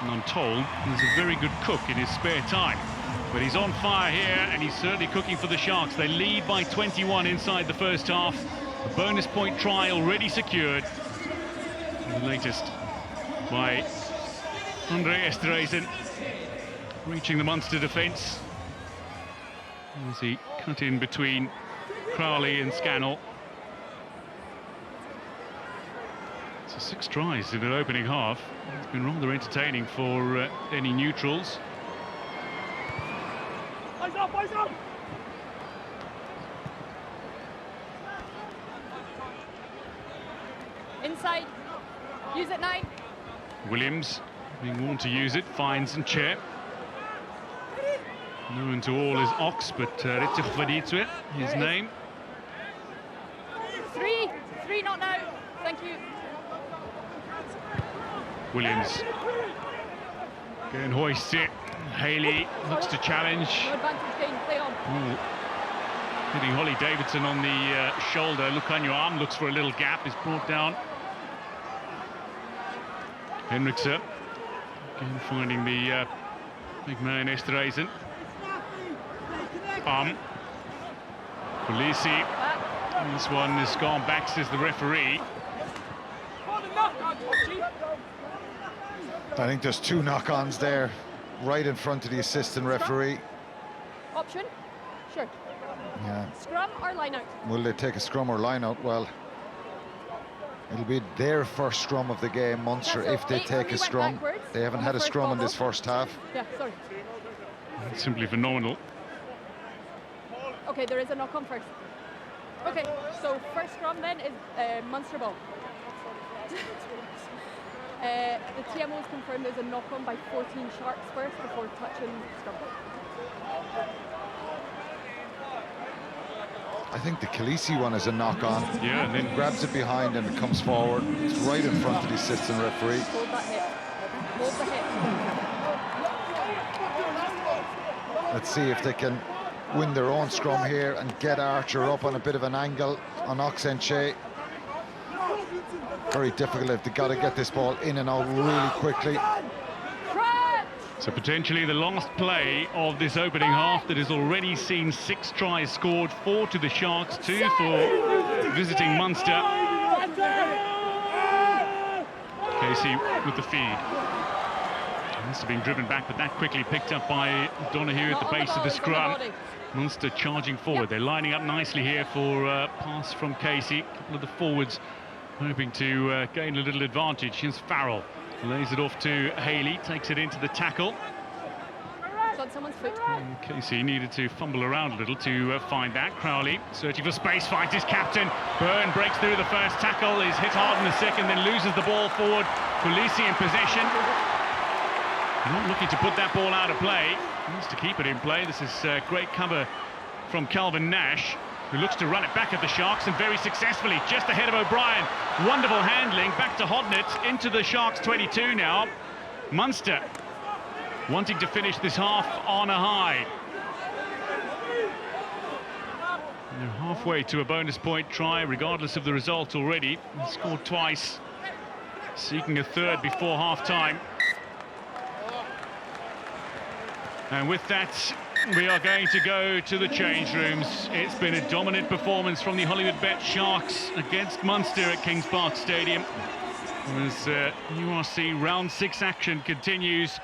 And I'm told he's a very good cook in his spare time. But he's on fire here, and he's certainly cooking for the Sharks. They lead by 21 inside the first half. A bonus point try already secured. And the latest by Andre Esterhuizen, reaching the Munster defence as he cut in between Crowley and Scannell. So 6 tries in an opening half. It's been rather entertaining for any neutrals. Eyes up, eyes up! Inside. Use it 9. Williams being warned to use it, finds and Chair. Known to all as Ox, but Ritchik his name. 3. 3, not now. Thank you. Williams again hoists it. Haley looks to challenge. No advantage gain. Play on. Ooh. Hitting Holly Davidson on the shoulder. Look on your arm, looks for a little gap, is brought down. Henriksen again finding the big man Esterhuizen. Polisi. This one has gone back, says the referee. I think there's 2 knock-ons there, right in front of the assistant referee. Option? Sure. Yeah. Scrum or line out? Will they take a scrum or line out? Well, it'll be their first scrum of the game, Munster, Yeah, so if they 8 take when a we scrum. went backwards They haven't on had the a first scrum in ball. this first half. Yeah, sorry. Simply phenomenal. Okay, there is a knock-on first. Okay, so first scrum then is Munster ball. The TMO has confirmed there's a knock-on by 14 Sharks first before touching scrum ball. I think the Khaleesi one is a knock-on. Yeah, and then Grabs it behind and it comes forward. It's right in front of the assistant referee. Hold that hit. Hold the hit. Let's see if they can win their own scrum here and get Archer up on a bit of an angle on Oxenche. Very difficult if they've got to get this ball in and out really quickly. so potentially the last play of this opening half that has already seen 6 tries scored, 4 to the Sharks, 2 for visiting Munster. Casey with the feed. Must have been driven back, but that quickly picked up by Donahue at the base of the scrum. Munster charging forward. They're lining up nicely here for pass from Casey. A couple of the forwards hoping to gain a little advantage. Here's Farrell. Lays it off to Haley, takes it into the tackle. It's on someone's foot. And Casey needed to fumble around a little to find that. Crowley searching for space, finds his captain. Byrne breaks through the first tackle, is hit hard in the second, then loses the ball forward. Polisi in possession. Not looking to put that ball out of play. Wants to keep it in play. This is great cover from Calvin Nash, who looks to run it back at the Sharks, and very successfully, just ahead of O'Brien. Wonderful handling, back to Hodnett, into the Sharks 22 now. Munster wanting to finish this half on a high. They're halfway to a bonus point try, regardless of the result already. They scored twice, seeking a third before half-time. And with that, we are going to go to the change rooms. It's been a dominant performance from the Hollywoodbets Sharks against Munster at Kings Park Stadium. As URC round 6 action continues,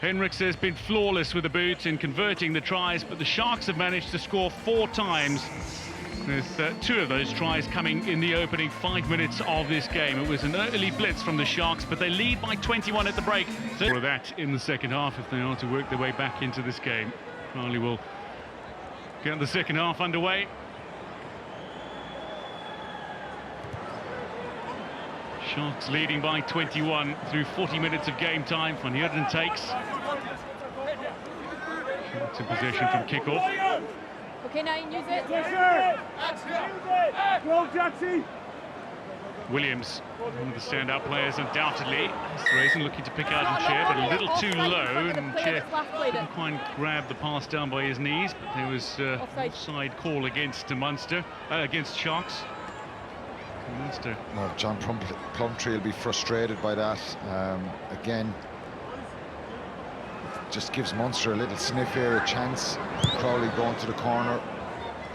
Henriksen has been flawless with the boot in converting the tries, but the Sharks have managed to score 4 times, with 2 of those tries coming in the opening 5 minutes of this game. It was an early blitz from the Sharks, but they lead by 21 at the break. For that in the second half if they are to work their way back into this game. Crowley will get the second half underway. Sharks leading by 21 through 40 minutes of game time. Van Heerden takes. Sharks in possession from kick-off. Okay, 9, use it. Williams, one of the standout players undoubtedly. Raisin looking to pick out and Chair, but a little too low, and Chair couldn't quite grab the pass down by his knees, but there was offside call against Munster, against Sharks. Munster. Well, John Plumtree will be frustrated by that. Again, just gives Munster a little sniff here, a chance. Crowley going to the corner.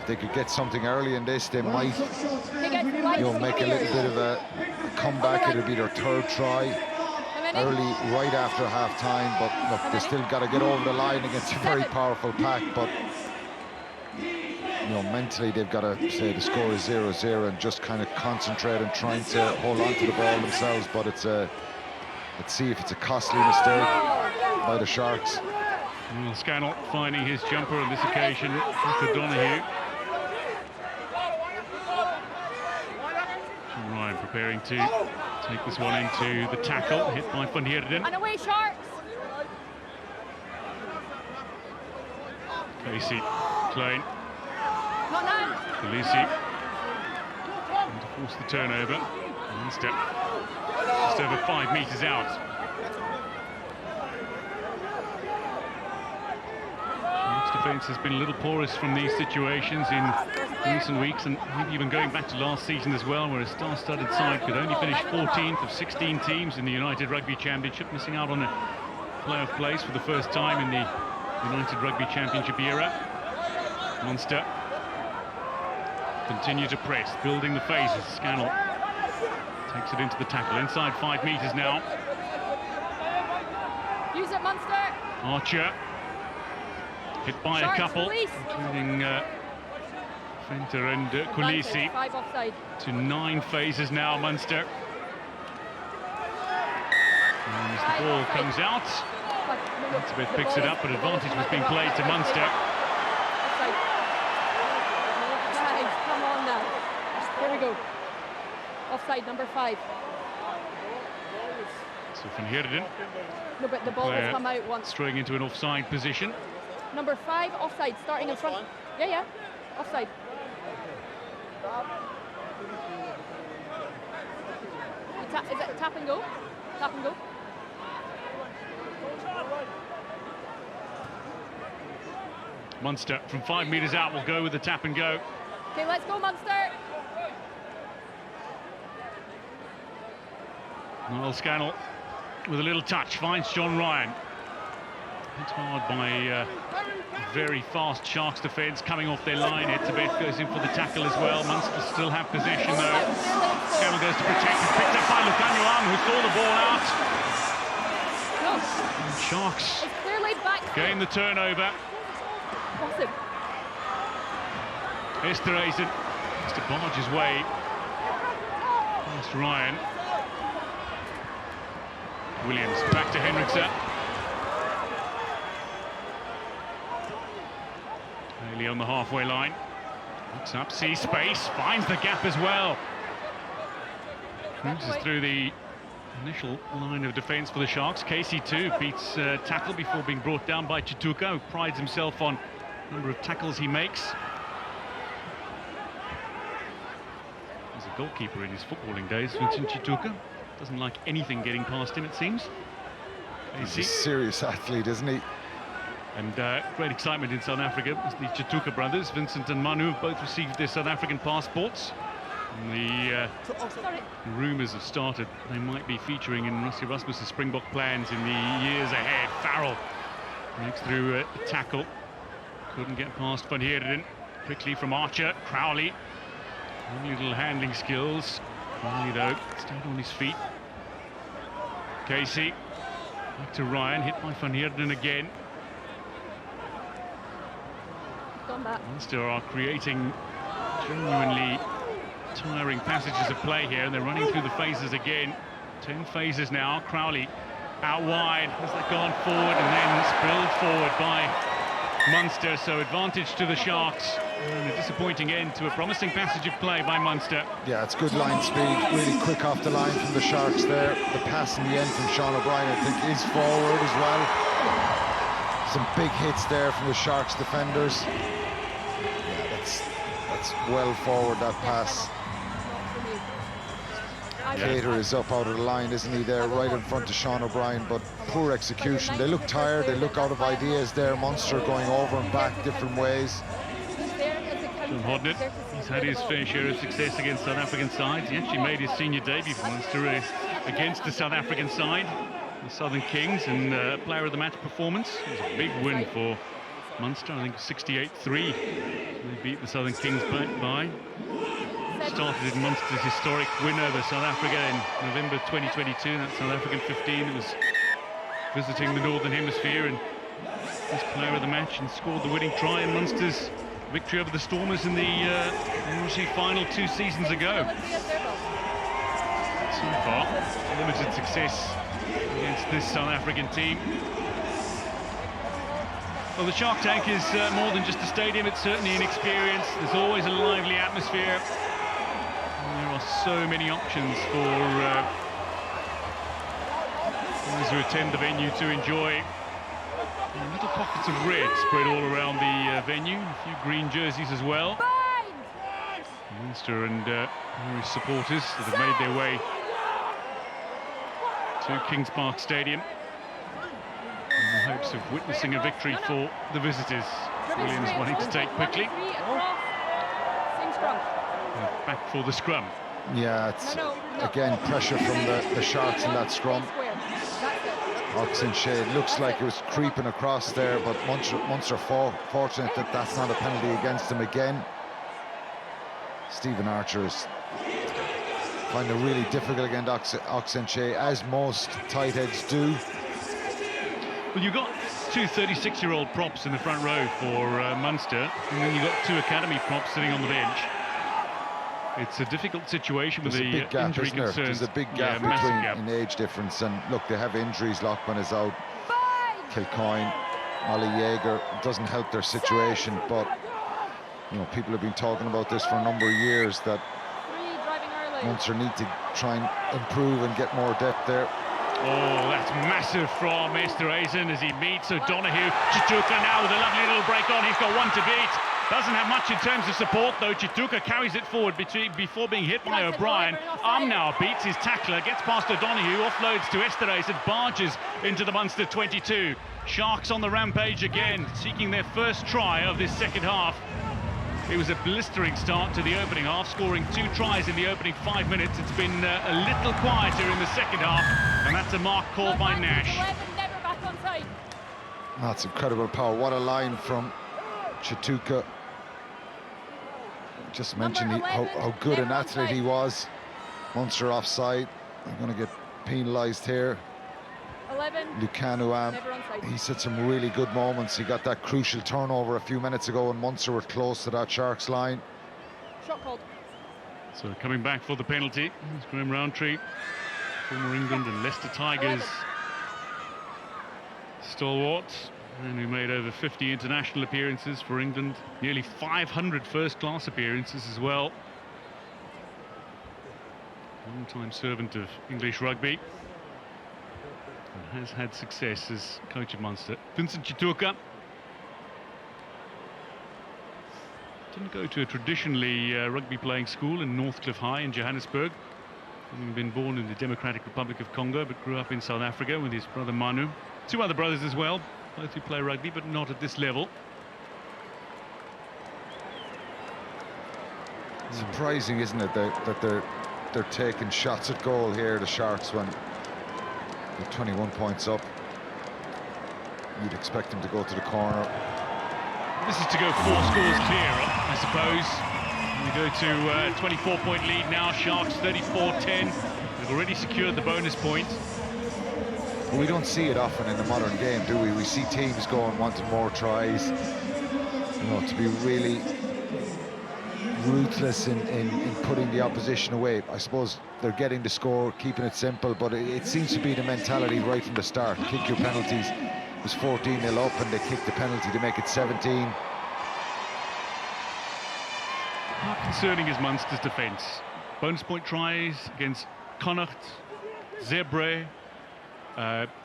If they could get something early in this, they might, make a little bit of a comeback. It'll be their third try early, right after half-time. But look, they still got to get over the line against a very powerful pack. But mentally they've got to say the score is 0-0 and just kind of concentrate on trying to hold on to the ball themselves. But it's let's see if it's a costly mistake by the Sharks. Well, Scannell finding his jumper on this occasion for Donahue. Ryan preparing to take this one into the tackle, hit by Van Heerden. And away, Sharks! Casey, Klein. Not now. Khaleesi. To force the turnover. One step. Just over 5 metres out. Sharks defence has been a little porous from these situations in recent weeks, and maybe even going back to last season as well, where a star-studded side could only finish 14th of 16 teams in the United Rugby Championship, missing out on a playoff place for the first time in the United Rugby Championship era. Munster continue to press, building the phases. Scannell takes it into the tackle, inside 5 metres now. Use it, Munster. Archer hit by Sharks, a couple, release. including Fenter and Khaleesi. 5 offside. To 9 phases now, Munster. And as the ball comes out, Elizabeth picks it up, but advantage was being played to Munster. Offside. Guys, come on now. Here we go. Offside, number 5. So Van Heerden No, but the ball has come out once. straying into an offside position. Number 5, offside, starting in front. Yeah, offside. Is it tap and go? Tap and go. Munster from 5 metres out will go with the tap and go. Okay, let's go, Munster. Noel Scannell with a little touch, finds John Ryan. It's hard by a very fast Sharks defence coming off their line. Etzebeth goes in for the tackle as well. Munster still have possession though. Scannell goes to protect, it's picked up by Lukanyoan, who saw the ball out. No. And Sharks It's clearly back. gain the turnover. Awesome. Esterhuizen has to barge his way past Ryan. Williams back to Hendrickson. Haley on the halfway line. Looks up, sees space, finds the gap as well. Cruises through the initial line of defence for the Sharks. Casey too beats tackle before being brought down by Chituka, who prides himself on the number of tackles he makes. He's a goalkeeper in his footballing days, Vincent Chituka. Doesn't like anything getting past him, it seems. He's a serious athlete, isn't he? And great excitement in South Africa as the Chituka brothers, Vincent and Manu, have both received their South African passports. And the rumours have started they might be featuring in Rusty Rasmus's Springbok plans in the years ahead. Farrell makes through a tackle. Couldn't get past Van Heerden. Quickly from Archer, Crowley. Only little handling skills. Crowley though, stayed on his feet. Casey, back to Ryan, hit by Van Heerden again. Munster are creating genuinely tiring passages of play here, and they're running through the phases again. 10 phases now. Crowley out wide as they've gone forward and then spilled forward by Munster, so advantage to the Sharks and a disappointing end to a promising passage of play by Munster. Yeah, it's good line speed, really quick off the line from the Sharks there. The pass in the end from Sean O'Brien, I think, is forward as well. Some big hits there from the Sharks defenders. Yeah, that's well forward, that pass. Cater is up out of the line, isn't he, there, right in front of Sean O'Brien, but poor execution. They look tired, they look out of ideas there. Munster going over and back different ways. John Hodnett, he's had his fair share of success against South African sides. He actually made his senior debut for Munster against the South African side, the Southern Kings, and player of the match performance. It was a big win for Munster, I think 68-3. They beat the Southern Kings by. Started in Munster's historic win over South Africa in November 2022. That South African 15 that was visiting the Northern Hemisphere, and was player of the match and scored the winning try in Munster's victory over the Stormers in the URC final 2 seasons ago. So far, limited success against this South African team. Well, the Shark Tank is more than just a stadium, it's certainly an experience. There's always a lively atmosphere. And there are so many options for those who attend the venue to enjoy. Little pockets of red spread all around the venue, a few green jerseys as well. Munster and Irish supporters that have made their way to Kings Park Stadium in the hopes of witnessing a victory for the visitors. Williams wanting to take quickly. Back for the scrum. Yeah, it's again pressure from the Sharks in that scrum. Oxenshade looks like it was creeping across there, but Munster fortunate that that's not a penalty against them again. Stephen Archer is finding it really difficult against Oxenshade, as most tight heads do. Well, you've got two 36-year-old props in the front row for Munster, and then you've got 2 academy props sitting on the bench. It's a difficult situation with the injury concerns. There's a big gap between in age difference, and look, they have injuries. Lockman is out, Kilcoyne, Ollie Jaeger. Doesn't help their situation, but you know, people have been talking about this for a number of years, that Munster need to try and improve and get more depth there. Oh, that's massive from Esterhuizen as he meets O'Donoghue. Chituka now with a lovely little break on. He's got 1 to beat. Doesn't have much in terms of support, though. Chituka carries it forward before being hit by O'Brien. Now beats his tackler, gets past O'Donoghue, offloads to Esterhuizen, barges into the Munster 22. Sharks on the rampage again, seeking their first try of this second half. It was a blistering start to the opening half, scoring 2 tries in the opening 5 minutes. It's been a little quieter in the second half, and that's a mark called by Nash. That's incredible power. What a line from Chituka. Just mentioned how good an athlete he was. Munster offside. I'm going to get penalised here. 11. Lukanuam, he's had some really good moments. He got that crucial turnover a few minutes ago, and Munster were close to that Sharks line. Shot called. So coming back for the penalty is Graham Rowntree, former England and Leicester Tigers stalwart, and who made over 50 international appearances for England, nearly 500 first-class appearances as well. Long-time servant of English rugby, and has had success as coach of Munster. Vincent Chituka didn't go to a traditionally rugby playing school in Northcliffe High in Johannesburg, having been born in the Democratic Republic of Congo, but grew up in South Africa with his brother Manu. 2 other brothers as well, both who play rugby, but not at this level. Surprising, isn't it, that they're taking shots at goal here, the Sharks, when they're 21 points up. You'd expect them to go to the corner. This is to go 4 scores clear, I suppose. We go to a 24-point lead now. Sharks 34-10. They've already secured the bonus point. We don't see it often in the modern game, do we? We see teams going wanting more tries, you know, to be really ruthless in putting the opposition away. I suppose they're getting the score, keeping it simple, but it seems to be the mentality right from the start. Kick your penalties. It was 14-0 up, and they kicked the penalty to make it 17. How concerning is Munster's defence? Bonus point tries against Connacht, Zebre.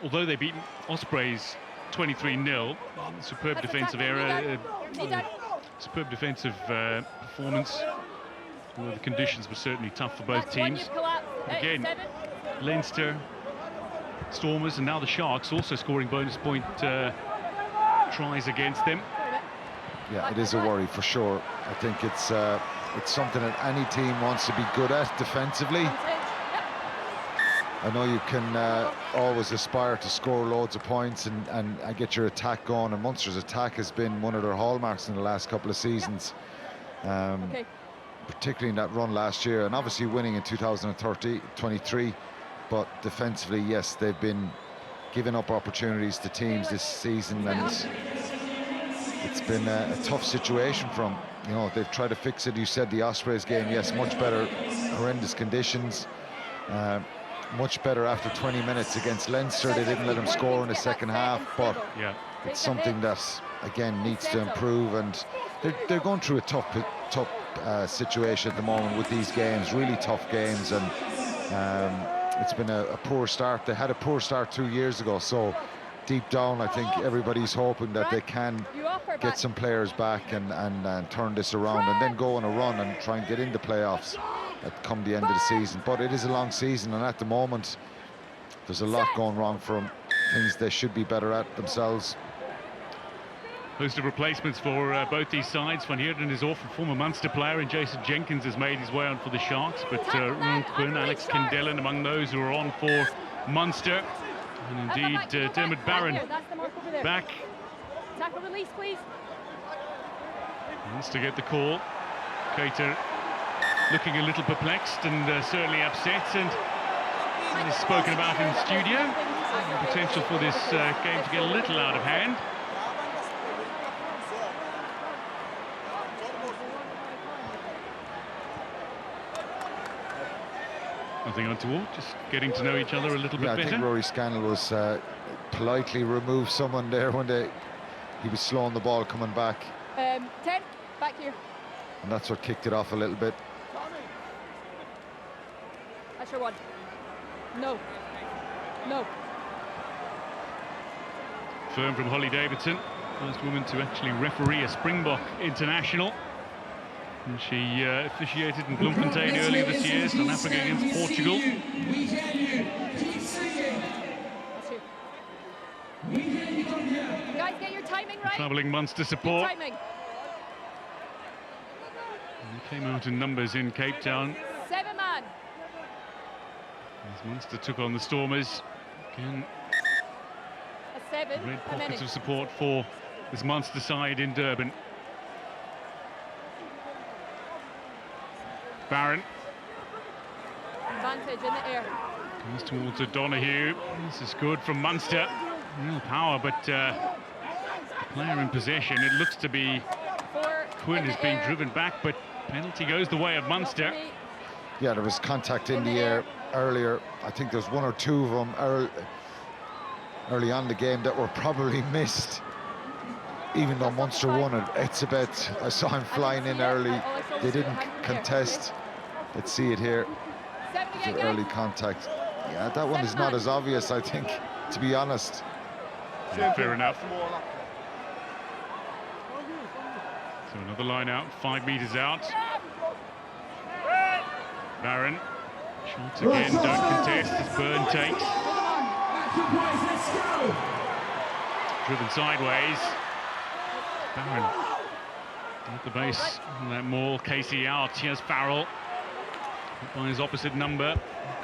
Although they beat Ospreys 23-0. Superb defensive error. Superb defensive performance. Well, the conditions were certainly tough for both teams. Again, Leinster, Stormers, and now the Sharks also scoring bonus point tries against them. Yeah, it is a worry for sure. I think it's something that any team wants to be good at defensively. I know you can always aspire to score loads of points and get your attack going, and Munster's attack has been one of their hallmarks in the last couple of seasons, particularly in that run last year, and obviously winning in 2023. But defensively, yes, they've been giving up opportunities to teams this season, and it's been a tough situation for them. You know, they've tried to fix it. You said the Ospreys game, yes, much better, horrendous conditions. Much better after 20 minutes against Leinster. They didn't let them score in the second half, but it's something that, again, needs to improve, and they're going through a tough situation at the moment with these games, really tough games, and it's been a poor start. They had a poor start 2 years ago, so deep down I think everybody's hoping that they can get some players back and turn this around and then go on a run and try and get into playoffs come the end of the season. But it is a long season, and at the moment there's a lot going wrong for them, things they should be better at themselves. Host of replacements for both these sides. Van Heerden is off, a former Munster player, and Jason Jenkins has made his way on for the Sharks, but Rowan Quinn, Alex Kendellen among those who are on for Munster, and indeed Dermot Barron back. Tackle release, please. Wants to get the call. Cater looking a little perplexed and certainly upset, and he's spoken about in the studio. The potential for this game to get a little out of hand. Nothing untoward, just getting to know each other a little bit better. I think Rory Scannell was politely removed someone there when he was slowing the ball coming back. 10, back here. And that's what kicked it off a little bit. That's your one. No. No. Firm from Holly Davidson, first woman to actually referee a Springbok international. And she officiated in Bloemfontein earlier this year, South Africa against Portugal. Guys, get your timing right. Travelling Munster support. Timing. And they came out in numbers in Cape Town. 7 man. As Munster took on the Stormers. Again, A 7. red pockets of support for this Munster side in Durban. Barron Advantage in the air. goes towards O'Donoghue. This is good from Munster. Real power, but the player in possession, it looks to be Quinn is being driven back, but penalty goes the way of Munster. Yeah, there was contact in the air earlier. I think there's one or two of them early on in the game that were probably missed, even though Munster won it. It's a bit, I saw him flying in early. They didn't contest. Let's see it here. The early contact. Yeah, that one is not as obvious, I think, to be honest. Yeah, fair enough. So another line out, 5 metres out. Barron, shot again, don't contest as Byrne takes. Driven sideways. Barron at the base on that maul. Casey out. Here's Farrell by his opposite number.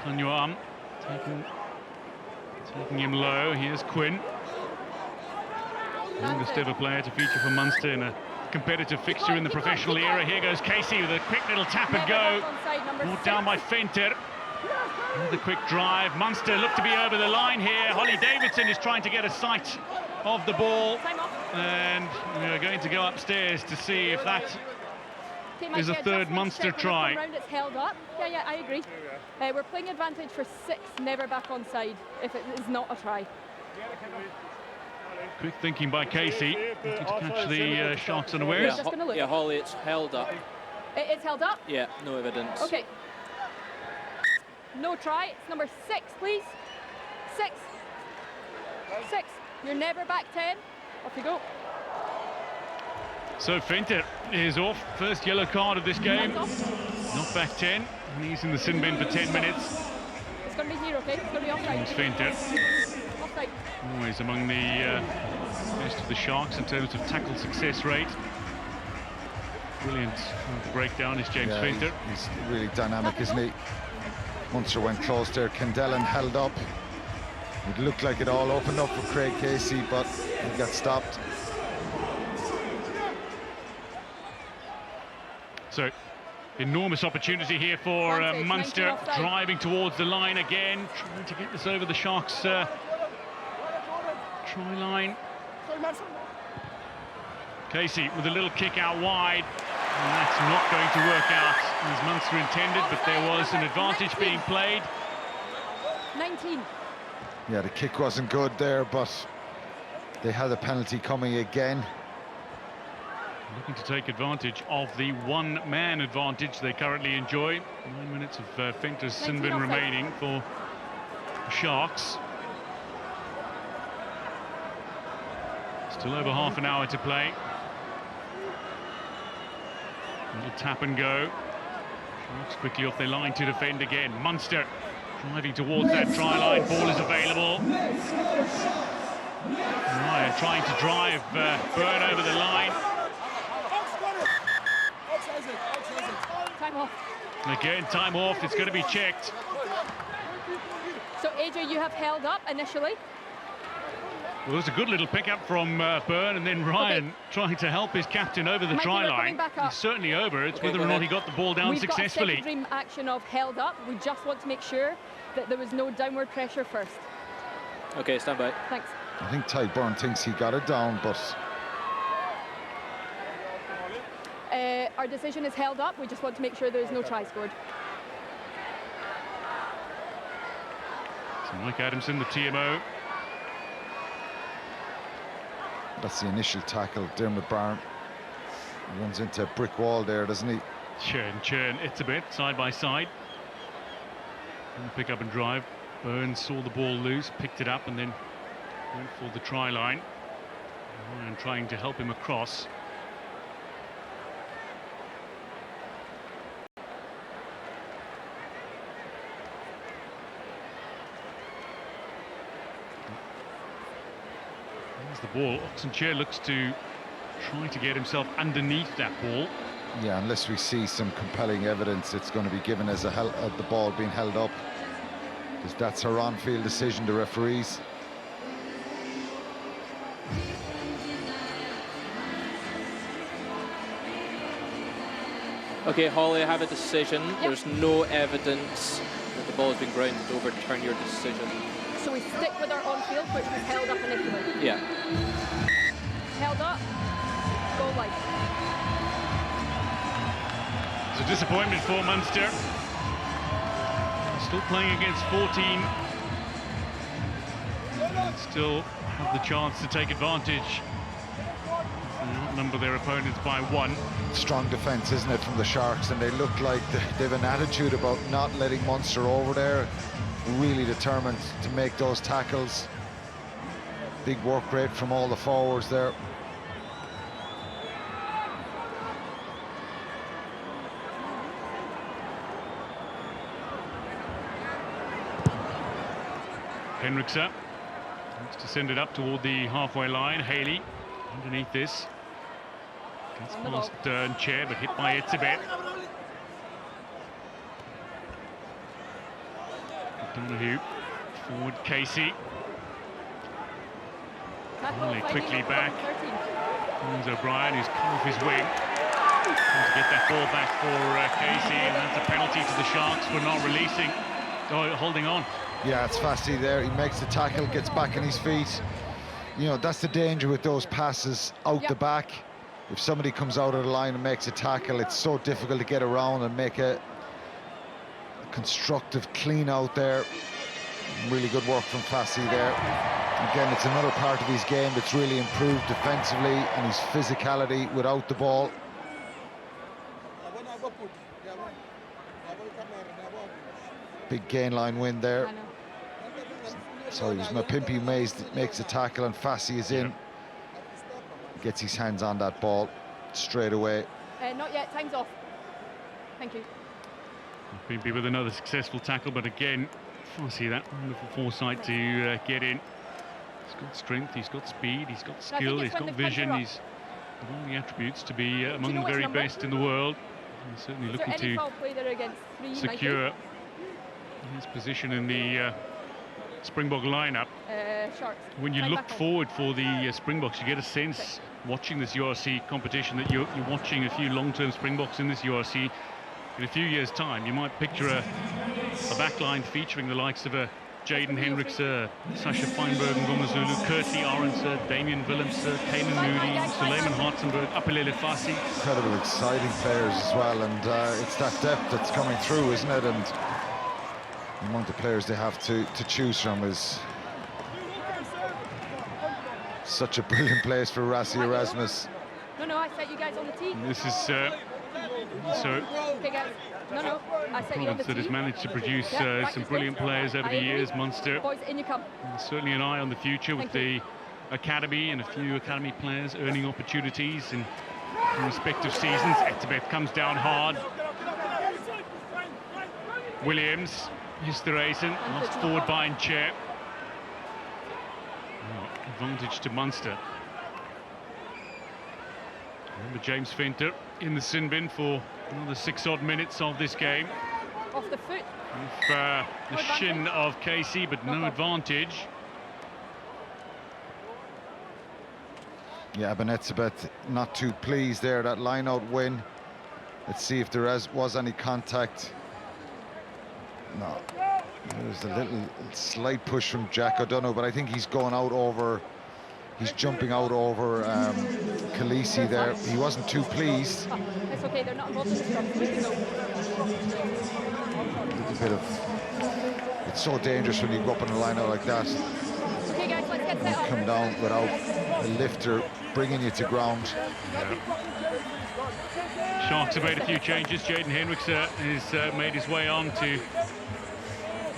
Kanyuam taking him low. Here's Quinn, youngest ever player to feature for Munster in a competitive fixture in the professional era. Here goes Casey with a quick little tap and go. Brought down by Fenter. Another quick drive. Munster look to be over the line here. Holly Davidson is trying to get a sight of the ball, and we are going to go upstairs to see if that is a third Munster try. It's held up. Yeah, I agree. We're playing advantage for 6, never back on side if it is not a try. Quick thinking by Casey to catch the Sharks unawares. Yeah, Holly, it's held up. It's held up? Yeah, no evidence. Okay. No try. It's number 6, please. 6. 6. You're never back 10. Off you go. So Fenter is off. First yellow card of this game. That's off. Not back 10. And he's in the sin bin for 10 minutes. It's going to be here, okay? It's going to be offside. It's Fenter. Offside. Always among the best of the Sharks in terms of tackle success rate. Brilliant breakdown is James Fenter. He's really dynamic, isn't he? Munster went close there. Kendellen held up. It looked like it all opened up for Craig Casey, but he got stopped. So, enormous opportunity here for Advantage, Munster, 19 offside. driving towards the line again, trying to get this over the Sharks' try line. Casey with a little kick out wide, and that's not going to work out as Munster intended, but there was an advantage being played. 19. Yeah, the kick wasn't good there, but they had a penalty coming again. Looking to take advantage of the one-man advantage they currently enjoy. 9 minutes of Fenter's sin bin remaining for the Sharks. Still over half an hour to play. Little tap and go. Sharks quickly off their line to defend again. Munster driving towards that try line. Ball is available. Ryan trying to drive Byrne over the line. Time off. Again, time off. It's going to be checked. So, AJ, you have held up initially. Well, it was a good little pickup from Byrne, and then Ryan trying to help his captain over the Mikey, try we're line. coming back up. He's certainly over. It's Okay, whether go or not ahead. he got the ball down We've successfully. got a secondary action of held up. We just want to make sure that there was no downward pressure first. Okay, stand by. Thanks. I think Ty Byrne thinks he got it down, but Our decision is held up. We just want to make sure there's no try scored. So Mike Adamson, the TMO. that's the initial tackle. Dermot Byrne runs into a brick wall there, doesn't he? Churn. It's a bit side by side. And pick up and drive. Byrne saw the ball loose, picked it up, and then went for the try line. Ryan trying to help him across. There's the ball. Oxenchair looks to try to get himself underneath that ball. Yeah, unless we see some compelling evidence, it's going to be given as the ball being held up, because that's her on-field decision, the referees. Okay, Holly, I have a decision. Yep. There's no evidence that the ball has been grounded to overturn your decision. So we stick with our on-field, which was held up initially. Yeah. Held up. Goal line. It's a disappointment for Munster. Still playing against 14. And still have the chance to take advantage. They outnumber their opponents by 1. Strong defence, isn't it, from the Sharks, and they look like they have an attitude about not letting Munster over there. Really determined to make those tackles. Big work rate from all the forwards there. Henriksen wants to send it up toward the halfway line. Haley underneath this. Gets past Chair, but hit by Itzebet. Donahue forward, Casey. Only quickly back. James O'Brien, who's come off his wing. Trying to get that ball back for Casey, and that's a penalty to the Sharks for not releasing, holding on. Yeah, it's Fassi there. He makes the tackle, gets back on his feet. You know, that's the danger with those passes out the back. If somebody comes out of the line and makes a tackle, it's so difficult to get around and make a constructive clean out there. Really good work from Fassi there. Again, it's another part of his game that's really improved defensively, and his physicality without the ball. Big gain line win there. So he's Mapimpi makes a tackle and Fassi is in. Gets his hands on that ball straight away. Not yet, time's off. Thank you. Mapimpi with another successful tackle, but again, I see that wonderful foresight to get in. He's got strength, he's got speed, he's got skill, he's got vision, he's got all the attributes to be among the very best in the world. He's certainly looking to secure his position in the Springbok lineup. Sharks. When you look forward for the Springboks, you get a sense, watching this URC competition, that you're watching a few long-term Springboks in this URC. In a few years' time, you might picture a backline featuring the likes of Jaden Hendricks, Sasha Feinberg, Ngomazulu, Kurtley Arons, Damian Willems, Kanan Moody, Suleiman Hartzenberg, Apelele Fassi. Incredible, exciting players as well, and it's that depth that's coming through, isn't it? And the amount of players they have to choose from is such a brilliant place for Rassie Erasmus. No, I set you guys on the tee. This is Okay, guys. No, I set you on the province tee. that has managed to produce some brilliant players over the years. Munster, Boys, in you come. certainly an eye on the future with the academy and a few academy players earning opportunities in respective seasons. Etebeth comes down hard. Williams, Histerayson, lost forward by Nche. Advantage to Munster. Remember James Venter in the sin bin for another 6-odd minutes of this game. Off the foot. With the shin of Casey, but no advantage. Yeah, Benetsabeth not too pleased there, that line-out win. Let's see if there was any contact. No, there's a little slight push from Jack O'Donoghue, but I think he's going out over, he's jumping out over Khaleesi there. He wasn't too pleased. It's okay, they're not involved in the scrum. A little bit of, it's so dangerous when you go up on a line-out like that. Okay, guys, let's get set up. Come down without a lifter bringing you to ground. Sharks have made a few changes. Jaden Hendricks has made his way on to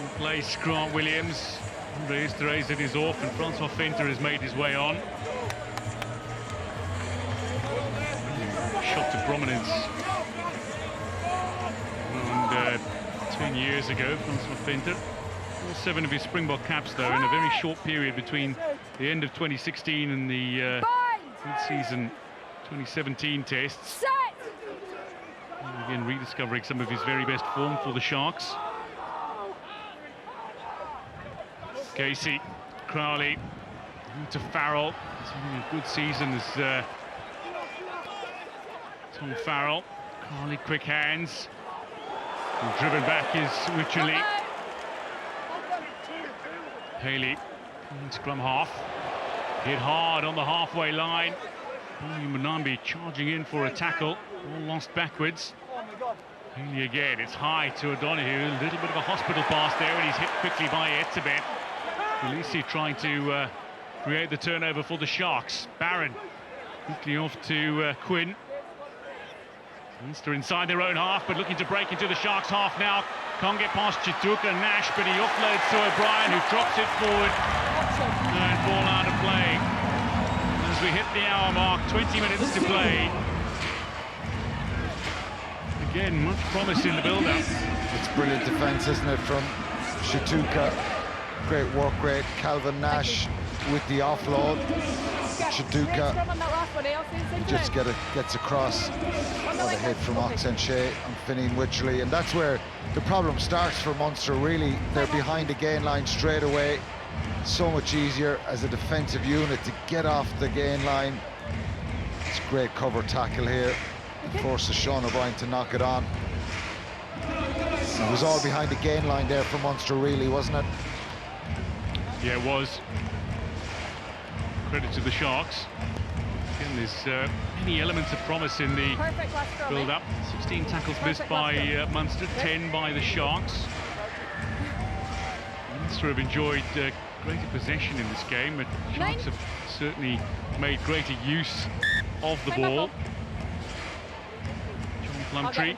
replace Grant Williams. Andreas Theresa is off, and Francois Venter has made his way on. Shot to prominence. And 10 years ago, Francois Venter. All 7 of his Springbok caps, though, in a very short period between the end of 2016 and the mid-season 2017 tests. Set! And again, rediscovering some of his very best form for the Sharks. Casey, Crowley, to Farrell. He's having a good season as Tom Farrell. Crowley, quick hands. And driven back is Richley. Haley, scrum half. Hit hard on the halfway line. Munambi charging in for a tackle. All lost backwards. Haley again, it's high to O'Donoghue. A little bit of a hospital pass there, and he's hit quickly by Etebeth. Khaleesi trying to create the turnover for the Sharks. Barron quickly off to Quinn. Munster inside their own half, but looking to break into the Sharks half now. Can't get past Chituka Nash, but he offloads to O'Brien, who drops it forward. And ball out of play. As we hit the hour mark, 20 minutes to play. Again, much promise in the build-up. It's brilliant defence, isn't it, from Chituka. Great work rate. Calvin Nash with the offload. Chituka just gets across. What a hit from Oxenche and Finian Wycherley, and that's where the problem starts for Munster. Really, they're behind the gain line straight away. So much easier as a defensive unit to get off the gain line. It's a great cover tackle here. It forces Sean O'Brien to knock it on. It was all behind the gain line there for Munster, really, wasn't it? Yeah, it was. Credit to the Sharks. Again, there's many elements of promise in the build-up. 16 tackles missed by Munster, 10 by the Sharks. Munster have enjoyed greater possession in this game, but Sharks have certainly made greater use of the ball. John Plumtree.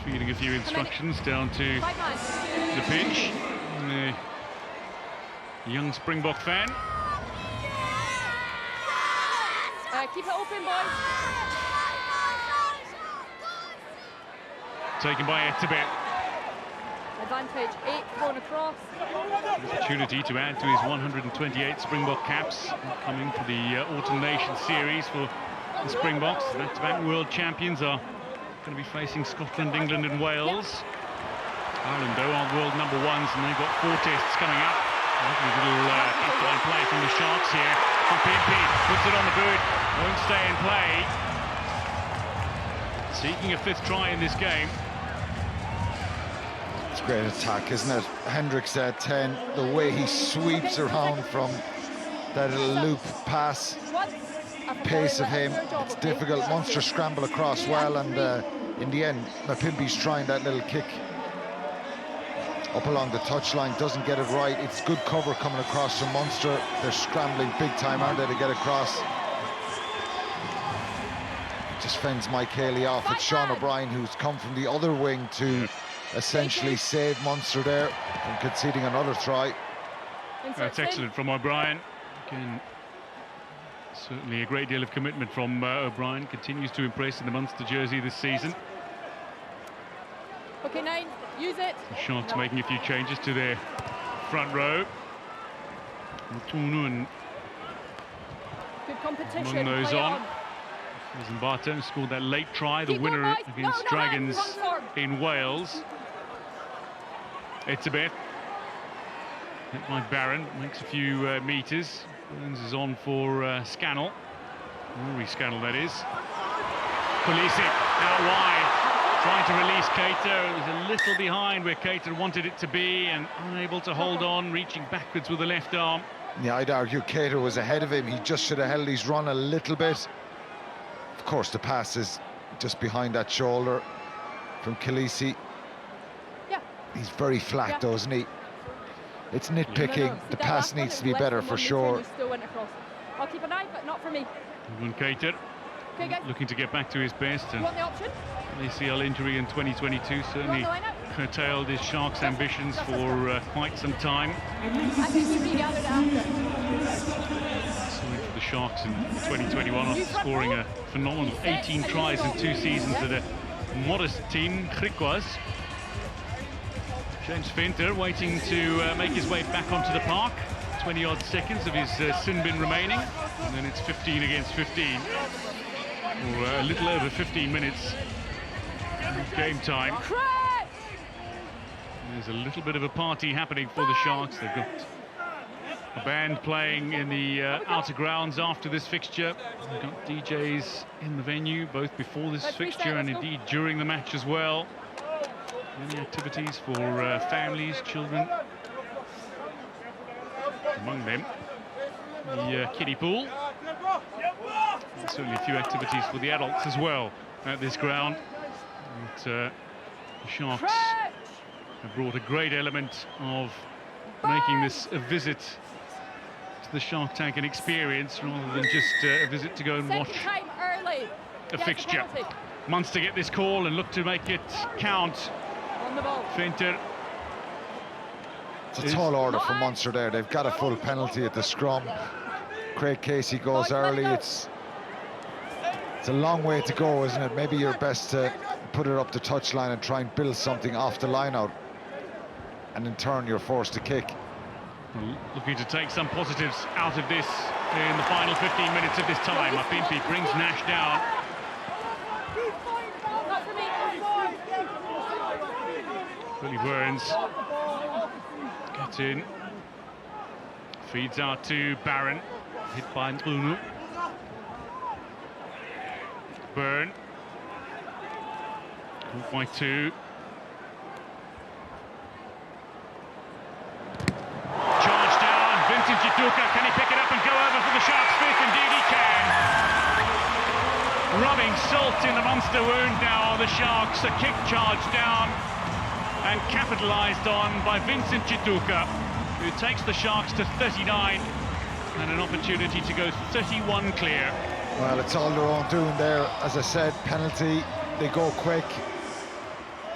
feeding a few instructions down to the pitch. And the young Springbok fan. Keep it open, boys. Taken by Etibet. Advantage, 8 thrown across. Opportunity to add to his 128 Springbok caps, coming for the Autumn Nations series for the Springboks. Back-to-back world champions are going to be facing Scotland, England and Wales. Ireland, though, are world number ones, and they've got 4 tests coming up. Lovely little backline play from the Sharks here. Mapimpi puts it on the boot, won't stay in play. Seeking a 5th try in this game. It's a great attack, isn't it? Hendricks at 10, the way he sweeps around from that little loop pass. Pace of him, it's difficult. Munster scramble across well, and in the end, Mapimpi's trying that little kick up along the touchline, doesn't get it right. It's good cover coming across from Munster. They're scrambling big time, aren't they, to get across. Just fends Mike Haley off. It's Sean O'Brien who's come from the other wing to essentially save Munster there from conceding another try. That's excellent from O'Brien. Again, certainly a great deal of commitment from O'Brien. Continues to impress in the Munster jersey this season. Okay, 9, use it. The Sharks making a few changes to their front row. Mutunu and Good competition. among those Play on. Zimbato scored that late try, the Keep winner going, boys. against No, Dragons run forward. in Wales. Etzebeth. Hit by Barron, makes a few metres. Burns is on for Scannell. Rory Scannell, that is. Pulisic out wide, trying to release Keita. It was a little behind where Keita wanted it to be and unable to hold on, reaching backwards with the left arm. Yeah, I'd argue Keita was ahead of him. He just should have held his run a little bit. Of course, the pass is just behind that shoulder from Khaleesi. Yeah. He's very flat, though, isn't he? It's nitpicking. See, The that pass last one needs is to be less better than for one sure. you still went across. I'll keep an eye, but not for me. Ewan Keita Okay, guys. looking to get back to his best. You And want the option? ACL injury in 2022 certainly You want the lineup? curtailed his Sharks' ambitions for quite some time. I think you regathered it after. Sorry for the Sharks in 2021 after scoring a phenomenal 18 tries in 2 seasons at a modest team, Griquas. James Venter waiting to make his way back onto the park. 20-odd seconds of his sin bin remaining, and then it's 15 against 15. Or a little over 15 minutes of game time. There's a little bit of a party happening for the Sharks. They've got a band playing in the outer grounds after this fixture. They've got DJs in the venue, both before this fixture and indeed during the match as well. Many activities for families, children. Among them, the kiddie pool. And certainly a few activities for the adults as well at this ground. And, the Sharks have brought a great element of making this a visit to the Shark Tank, an experience rather than just a visit to go and watch a fixture. Munster get this call and look to make it count. On the ball. Venter. It's a tall order for Munster there. They've got a full penalty at the scrum. Craig Casey goes early. It's a long way to go, isn't it? Maybe you're best to put it up the touchline and try and build something off the line out, and in turn you're forced to kick. Looking to take some positives out of this in the final 15 minutes of this time. Mapimpi brings Nash down. Billy Burns gets in, feeds out to Barron, hit by Ntunu. Burn, caught by 2. Charge down, Vincent Jituka, can he pick it up and go over for the Sharks' 5th? Indeed he can. Rubbing salt in the Munster wound now, the Sharks, a kick charge down and capitalised on by Vincent Jituka, who takes the Sharks to 39 and an opportunity to go 31 clear. Well, it's all their own doing there. As I said, penalty, they go quick.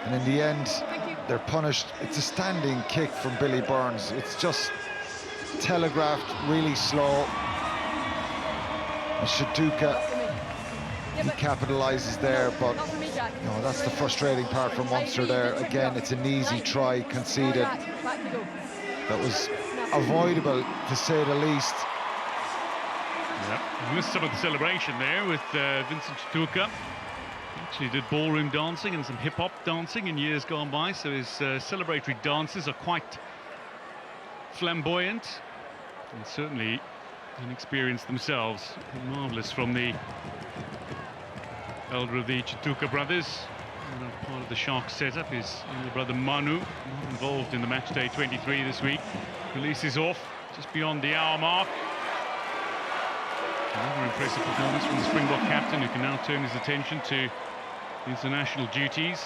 And in the end, Thank you. they're punished. It's a standing kick from Billy Burns. It's just telegraphed really slow. And Shituka, Not for me. Yeah, he but capitalises there, but not for me, Jack. no, that's the frustrating part for Munster there. Again, it's an easy try conceded. Back you go. That was avoidable, to say the least. Yeah, missed some of the celebration there with Vincent Shituka. Actually did ballroom dancing and some hip-hop dancing in years gone by, so his celebratory dances are quite flamboyant and certainly inexperienced themselves. Marvellous from the elder of the Shituka brothers. Part of the Sharks setup is the brother Manu, involved in the match day 23 this week. Releases off just beyond the hour mark. Another impressive performance from the Springbok captain, who can now turn his attention to international duties.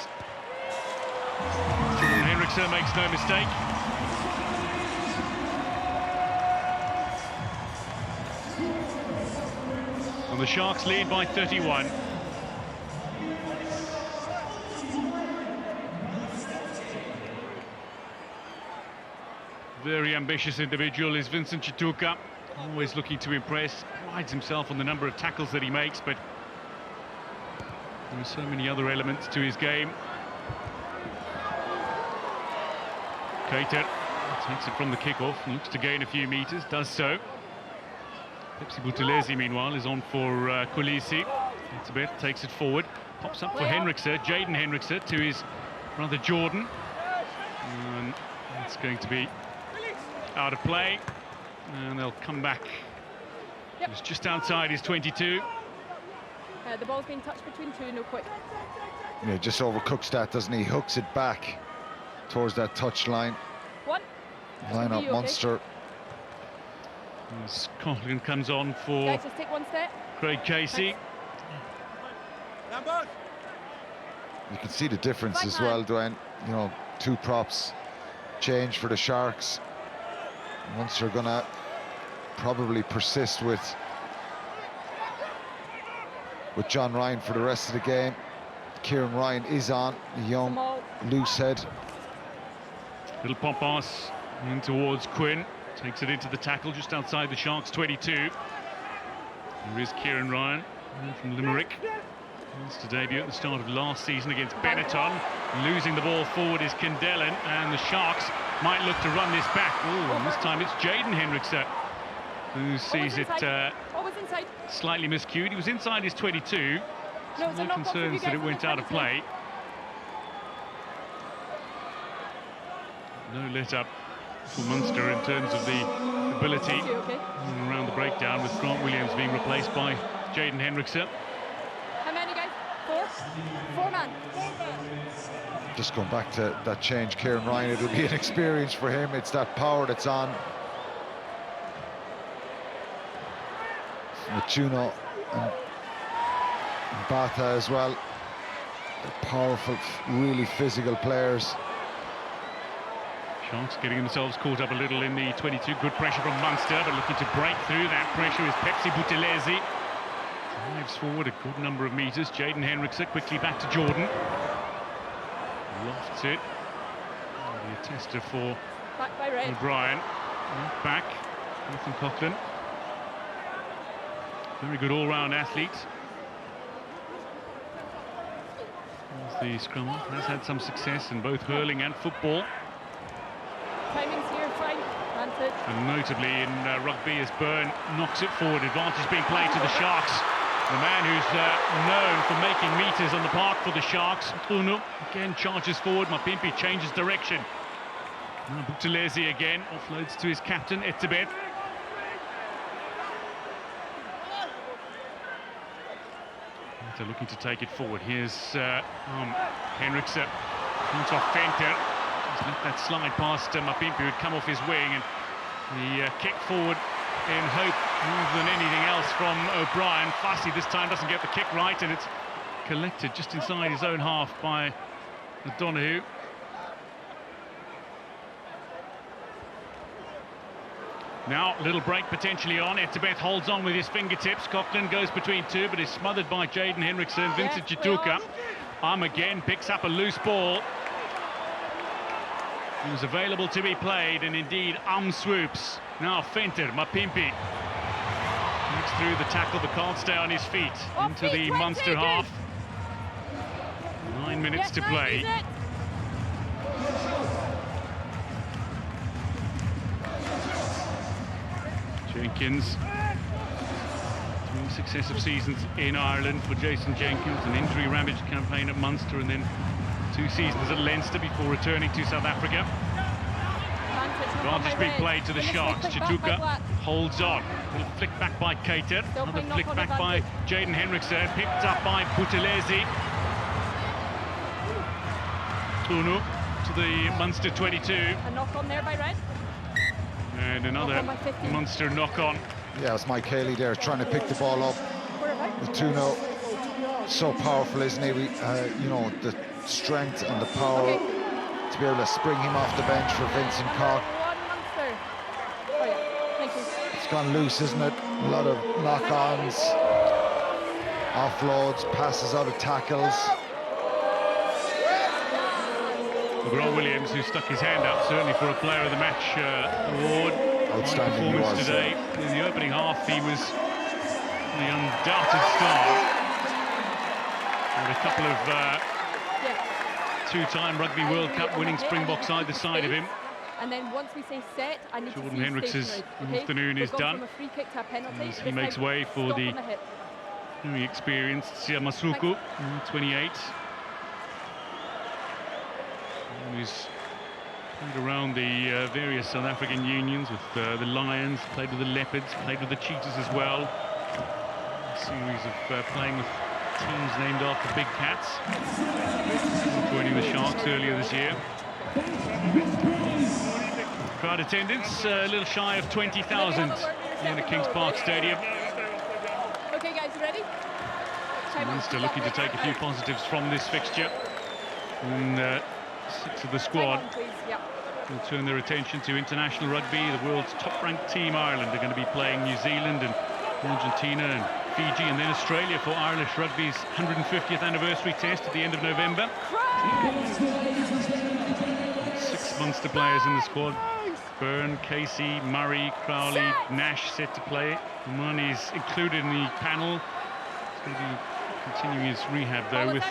Henriksen makes no mistake. And the Sharks lead by 31. Very ambitious individual is Vincent Shituka, always looking to impress, prides himself on the number of tackles that he makes, but there are so many other elements to his game. Cater takes it from the kickoff and looks to gain a few metres, does so. Pepsi Buthelezi, meanwhile, is on for Kolisi. It's a bit, takes it forward, pops up for Henriksen, Jaden Henriksen, to his brother Jordan. And it's going to be out of play, and they'll come back. Yep. It's just outside his 22. The ball's being touched between two, no quick. Yeah, just overcooks that, doesn't he? Hooks it back towards that touch line. One. Line up Okay? Munster. As Coughlin comes on for Guys, just take one step. Craig Casey. You can see the difference Right as hand. well, Dwayne. You know, two props change for the Sharks. Munster gonna probably persist with John Ryan for the rest of the game. Kieran Ryan is on, the young Small. loose head. Little pop pass in towards Quinn. Takes it into the tackle just outside the Sharks 22. Here is Kieran Ryan from Limerick. Wants to debut at the start of last season against Benetton. Losing the ball forward is Kendellen, and the Sharks might look to run this back. Oh, and this time it's Jaden Henriksen who sees it Always inside. slightly miscued. He was inside his 22. No, it's a No knock off for you concerns that guys it on went the out of 22. play. No let up for Munster in terms of the ability Okay. around the breakdown, with Grant Williams being replaced by Jaden Henriksen. How many guys? Four? Four man. Just going back to that change, Kieran Ryan, it'll be an experience for him. It's that power that's on. Machuno and Bata as well. They're powerful, really physical players. Sharks getting themselves caught up a little in the 22. Good pressure from Munster, but looking to break through that pressure is Pepsi Buthelezi. Drives forward a good number of metres. Jaden Henriksen quickly back to Jordan. Lofts it. The attester for Back by Red. O'Brien. Back. Nathan Coughlin. Very good all-round athlete. As the scrum half has had some success in both hurling and football. Timing's here, fine. Planted. And notably in rugby, as Byrne knocks it forward. Advantage being played to the Sharks. The man who's known for making metres on the park for the Sharks. Uno again charges forward. Mapimpi changes direction. Now Buthelezi again offloads to his captain, Etebet. They're looking to take it forward. Here's Henriksen. Comes off Fenter. Just let that slide past Mapimpi, who'd come off his wing, and the kick forward in hope more than anything else from O'Brien. Fussy this time doesn't get the kick right, and it's collected just inside his own half by O'Donoghue. Now, little break potentially on. Etebeth holds on with his fingertips. Coughlin goes between two, but is smothered by Jaden Henriksen. Vincent Yeah, play Shituka. on. Again picks up a loose ball. He was available to be played, and indeed swoops. Now Fenter, Mapimpi. Looks through the tackle, but can't stay on his feet. Into the Munster half. 9 minutes to play. Jenkins. 3 successive seasons in Ireland for Jason Jenkins, an injury-ravaged campaign at Munster, and then 2 seasons at Leinster before returning to South Africa. Advantage being played to the Sharks. Chituka holds on. Little flick back by Keiter. Another flick back by Jaden Henriksen. Picked up by Buthelezi. Unu to the Munster 22. A knock on there by Red. And another Munster knock on. Yeah, it's Mike Haley there trying to pick the ball up with 2-0. So powerful, isn't he? You know, the strength and the power to be able to spring him off the bench for Vincent Cock. It's gone loose, isn't it? A lot of knock-ons, offloads, passes out of tackles. Grant Williams, who stuck his hand up, certainly for a Player of the Match award. Outstanding performance today. In the opening half, he was the undoubted star. And a couple of two-time Rugby World Cup winning Springboks either side of him. And then once we say set, I need Jordan to see Hendricks' afternoon is done. From a free kick to a penalty. As he makes way for the very experienced Sia Masuku, 28. He's played around the various South African unions with the Lions, played with the Leopards, played with the Cheetahs as well. A series of playing with teams named after big cats. Joining the Sharks earlier this year. Crowd attendance a little shy of 20,000 in the Kings Park Stadium. Okay, guys, you ready? Munster looking to take a few positives from this fixture. And 6 of the squad will turn their attention to international rugby. The world's top-ranked team, Ireland, are going to be playing New Zealand and Argentina and Fiji, and then Australia for Irish Rugby's 150th anniversary test at the end of November. 6 Munster players in the squad. Byrne, Casey, Murray, Crowley, Nash set to play. Money's included in the panel. He's going to be continuing his rehab, though, with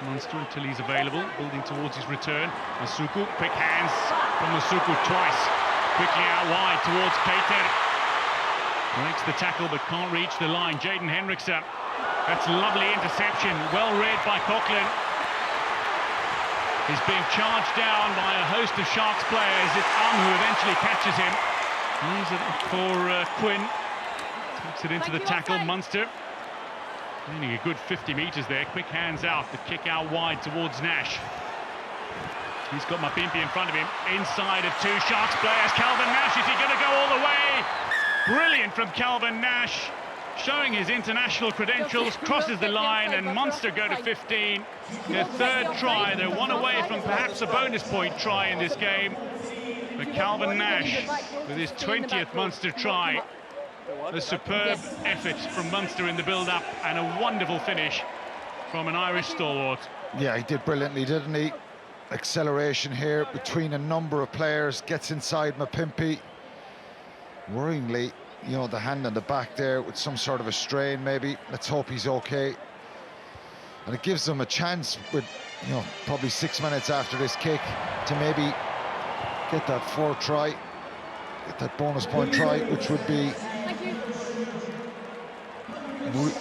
Munster until he's available, building towards his return. Masuku, quick hands from Masuku twice. Quickly out wide towards Keiter. Breaks the tackle but can't reach the line. Jaden Henriksen. That's lovely interception, well read by Coughlin. He's being charged down by a host of Sharks players. It's who eventually catches him. Leaves it for Quinn. Takes it into the tackle. Munster needing a good 50 metres there. Quick hands out. The kick out wide towards Nash. He's got Mapimpi in front of him. Inside of 2 Sharks players. Calvin Nash, is he going to go all the way? Brilliant from Calvin Nash, showing his international credentials, crosses the line, and Munster go to 15. Their 3rd try. They're 1 away from perhaps a bonus point try in this game. But Calvin Nash, with his 20th Munster try, a superb effort from Munster in the build-up, and a wonderful finish from an Irish stalwart. Yeah, he did brilliantly, didn't he? Acceleration here between a number of players, gets inside Mapimpi. Worryingly, you know, the hand on the back there with some sort of a strain maybe. Let's hope he's okay. And it gives them a chance with, you know, probably 6 minutes after this kick to maybe get that 4th try, get that bonus point try, which would be,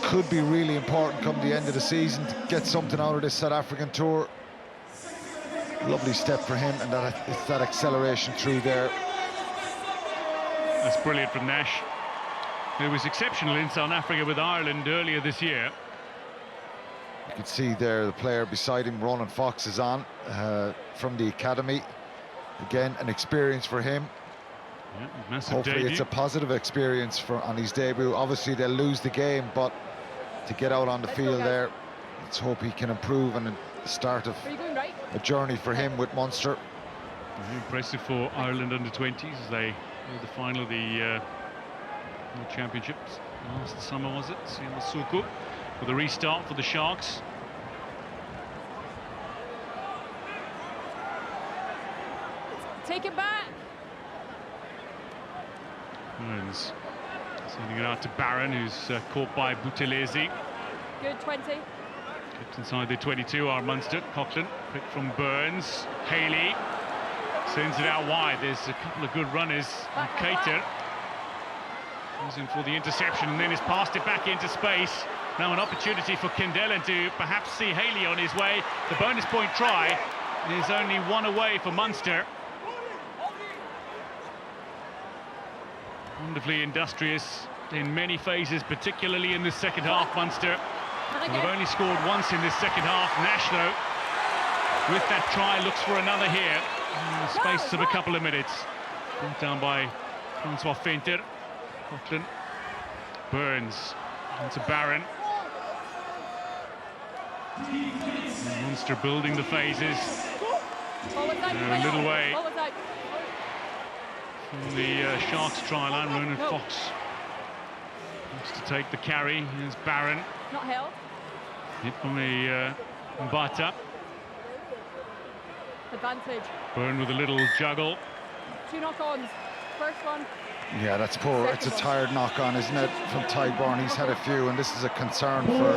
could be really important come the end of the season to get something out of this South African tour. Lovely step for him, and it's that acceleration through there. That's brilliant from Nash, who was exceptional in South Africa with Ireland earlier this year. You can see there the player beside him, Ronan Fox, is on from the academy. Again, an experience for him. Yeah, massive Hopefully debut. it's a positive experience on his debut. Obviously they'll lose the game, but to get out on the field there, let's hope he can improve, and the start of a journey for him with Munster. Very impressive for Ireland under-20s as they made the final of the World Championships last summer, was it? Masuku for the restart for the Sharks. Take it back. Burns sending it out to Barron, who's caught by Buthelezi. Good 20. Kept inside the 22 are Munster. Coughlin picked from Burns. Haley sends it out wide. There's a couple of good runners. Cater goes in for the interception and then has passed it back into space. Now an opportunity for Kendellen to perhaps see Haley on his way. The bonus point try is only one away for Munster. Wonderfully industrious in many phases, particularly in the second half, Munster. They've only scored once in this second half. Nashno, with that try, looks for another here in the space of a couple of minutes. Brought down by Francois Fenter. Coughlin. Burns into Barron. And Munster building the phases. They're a little way from the Sharks try line. Ronan Fox wants to take the carry. Here's Barron. Not held. Hit from a Mbata. Advantage. Burn with a little juggle. 2 knock-ons. First one. Yeah, that's poor. It's a tired knock-on, isn't it, from Tyburn? He's had a few, and this is a concern for,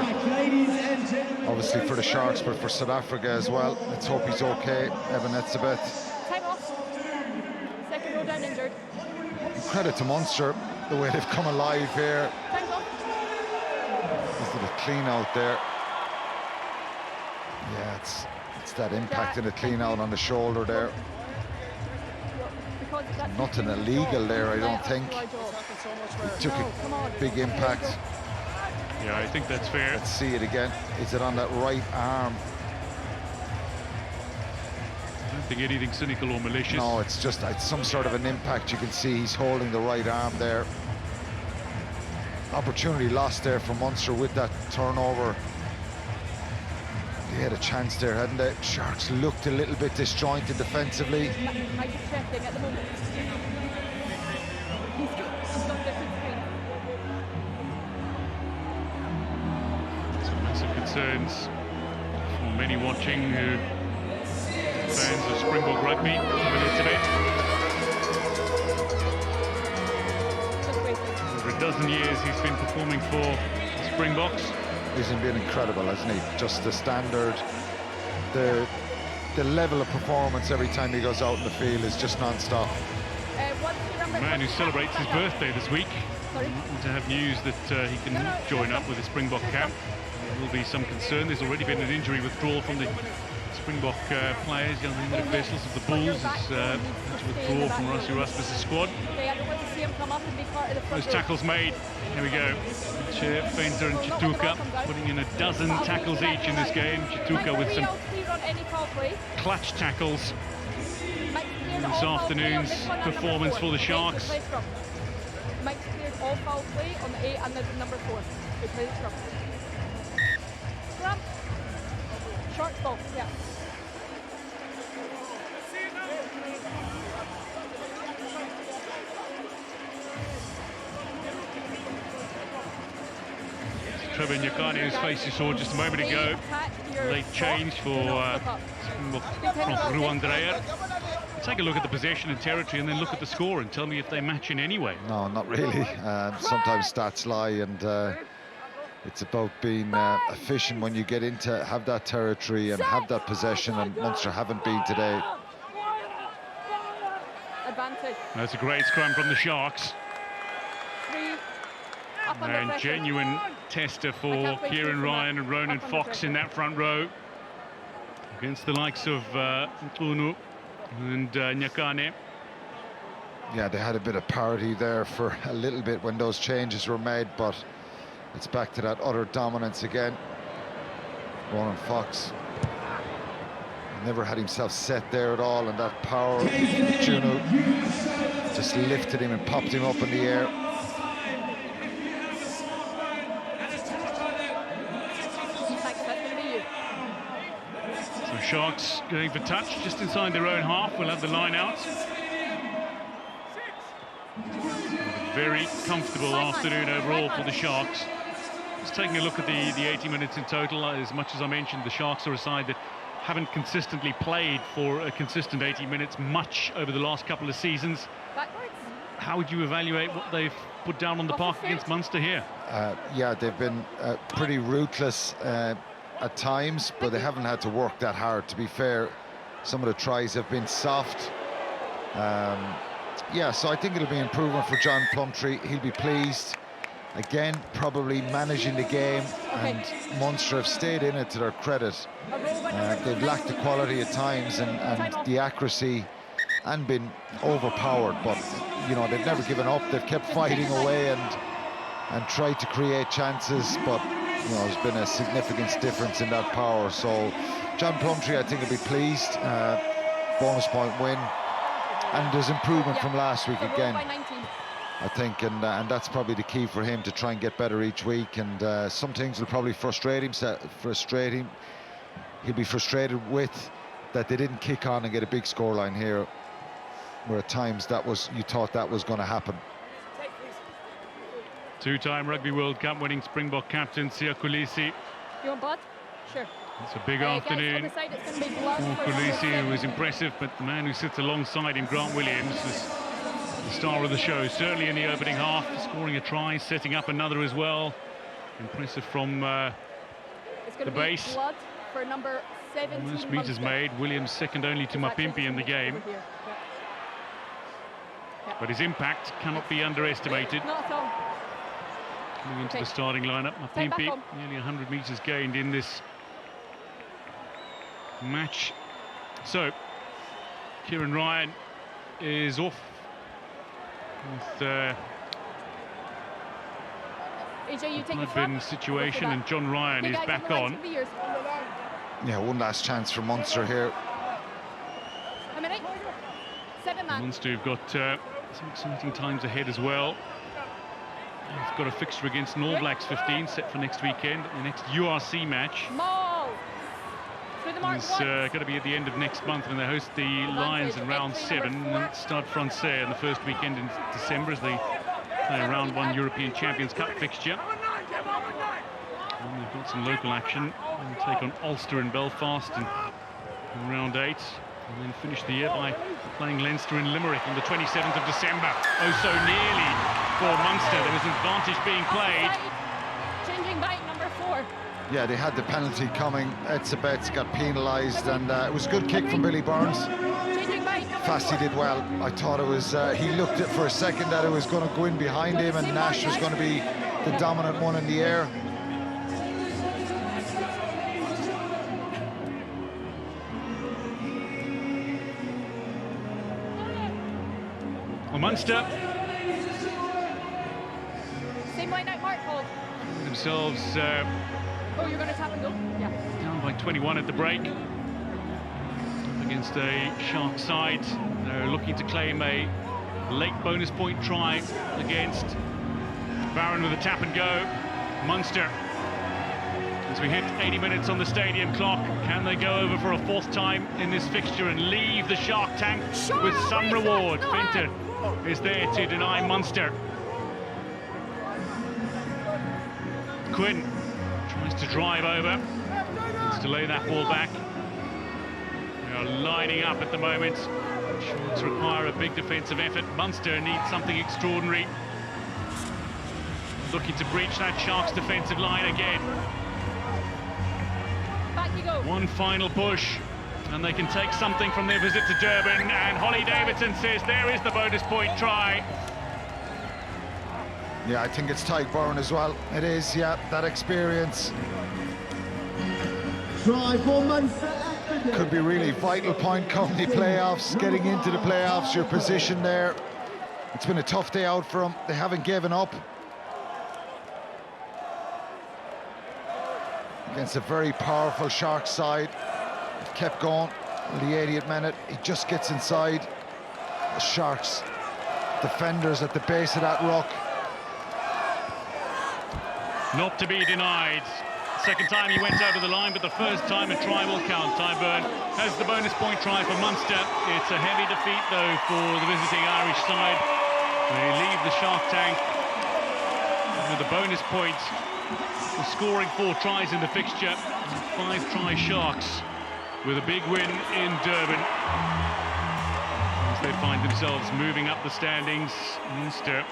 obviously, for the Sharks, but for South Africa as well. Let's hope he's okay, Evan Etzebeth. Time off. Second row down injured. Credit to Munster, the way they've come alive here. Time off. There's a little clean out there. Yeah, it's that impact in the clean out on the shoulder there. Nothing illegal there, I don't think. It took a big impact. Yeah, I think that's fair. Let's see it again. Is it on that right arm? I don't think anything cynical or malicious. No, it's just some sort of an impact. You can see he's holding the right arm there. Opportunity lost there for Munster with that turnover. They had a chance there, hadn't they? Sharks looked a little bit disjointed defensively. Mike is checking at the moment. He's got different screen. Some massive concerns for many watching who fans of Springbok rugby today. Over a dozen years he's been performing for the Springboks. He's been incredible, hasn't he? Just the standard, the level of performance every time he goes out in the field is just non-stop. A man who celebrates his birthday this week. To have news that he can join up with the Springbok camp. There will be some concern. There's already been an injury withdrawal from the Springbok players. Young Hendrik Wessels of the Bulls is withdraw from Rassie Rasmus' squad. Those tackles made. Here we go. Fenter and Chituka putting in a dozen tackles each in this game. Chituka with some clutch tackles in this afternoon's performance for the Sharks. Mike's cleared all foul play on the 8 and the number 4. They play the scrum. Scrum. Sharks ball, yeah. Trevor Nyakane, whose face you saw just a moment ago. Late change for Ruan Dreyer. Take a look at the possession and territory and then look at the score and tell me if they match in any way. No, not really. Sometimes stats lie, and it's about being efficient when you get into have that territory and have that possession, and Munster haven't been today. Advantage. That's a great scrum from the Sharks. 3 up under And pressure. genuine tester for Kieran Ryan and Ronan Fox in that front row against the likes of Ntunu and Nyakane. Yeah, they had a bit of parity there for a little bit when those changes were made, but it's back to that utter dominance again. Ronan Fox never had himself set there at all, and that power of Juno just lifted him and popped him up in the air. So Sharks going for touch just inside their own half. We'll have the line out. A very comfortable afternoon overall for the Sharks. Just taking a look at the 80 minutes in total. As much as I mentioned, the Sharks are a side that haven't consistently played for a consistent 80 minutes much over the last couple of seasons. Backwards. How would you evaluate what they've put down on the park against Munster here? Yeah, they've been pretty ruthless at times, but they haven't had to work that hard. To be fair, some of the tries have been soft. Yeah, so I think it'll be improvement for John Plumtree. He'll be pleased. Again, probably managing the game, and Munster have stayed in it to their credit. They've lacked the quality at times and the accuracy, and been overpowered, but you know, they've never given up. They've kept fighting away and tried to create chances, but you know, there's been a significant difference in that power. So John Plumtree, I think, will be pleased. Bonus point win, and there's improvement from last week again, I think, and that's probably the key for him, to try and get better each week. And some things will probably frustrate him. He'll be frustrated with that they didn't kick on and get a big scoreline here, where at times you thought that was going to happen. Two-time Rugby World Cup winning Springbok captain Siya Kolisi. You want blood? Sure. It's a big afternoon for Kolisi, who was impressive, but the man who sits alongside him, Grant Williams, was the star of the show, certainly in the opening half, scoring a try, setting up another as well. Impressive from the base. Blood for number 17. Most meters made. Williams second only to Mapimpi in the game. But his impact cannot be underestimated. Not at all. Coming into the starting lineup, Mapimpi, nearly 100 meters gained in this match. So, Kieran Ryan is off with blood-bin situation, and John Ryan is back on. Yeah, one last chance for Munster here. A minute. 7 man. Munster have got some exciting times ahead as well. They've got a fixture against an All Blacks 15 set for next weekend. The next URC match is going to be at the end of next month, when they host the Lions in round 7, and Stade Francais in the first weekend in December as they play a round 1 European Champions Cup fixture. And they've got some local action. They'll take on Ulster in Belfast in round 8, and then finish the year by playing Leinster in Limerick on the 27th of December. Oh, so nearly for Munster. There was an advantage being played. Changing back, number 4. Yeah, they had the penalty coming. Edsa Betts got penalised, and it was a good kick from Billy Burns. Fasty did well. I thought it was, he looked at for a second that it was going to go in behind him, and Nash was going to be the dominant one in the air. Well, Munster same line out, Mark, hold. Themselves oh, you're going to tap and go? Yeah. Down by 21 at the break against a Shark side. They're looking to claim a late bonus point try against Barron with a tap and go. Munster, as we hit 80 minutes on the stadium clock, can they go over for a 4th time in this fixture and leave the Shark tank with some reward? Finter is there to deny Munster. Quinn tries to drive over, needs to lay that ball back. They are lining up at the moment. Sharks require a big defensive effort. Munster needs something extraordinary. Looking to breach that Sharks defensive line again. Back you go. One final push, and they can take something from their visit to Durban. And Holly Davidson says there is the bonus point try. Yeah, I think it's Tyke Byrne as well. It is, yeah, that experience. Try for Munster. Could be really vital point come the playoffs, getting into the playoffs, your position there. It's been a tough day out for them. They haven't given up. Against a very powerful Sharks side. Kept going in the 80th minute. He just gets inside. The Sharks defenders at the base of that ruck. Not to be denied. Second time he went over the line, but the first time a try will count. Tyburn has the bonus point try for Munster. It's a heavy defeat, though, for the visiting Irish side. They leave the Shark tank with a bonus point for scoring 4 tries in the fixture. 5 try Sharks with a big win in Durban. As they find themselves moving up the standings, Munster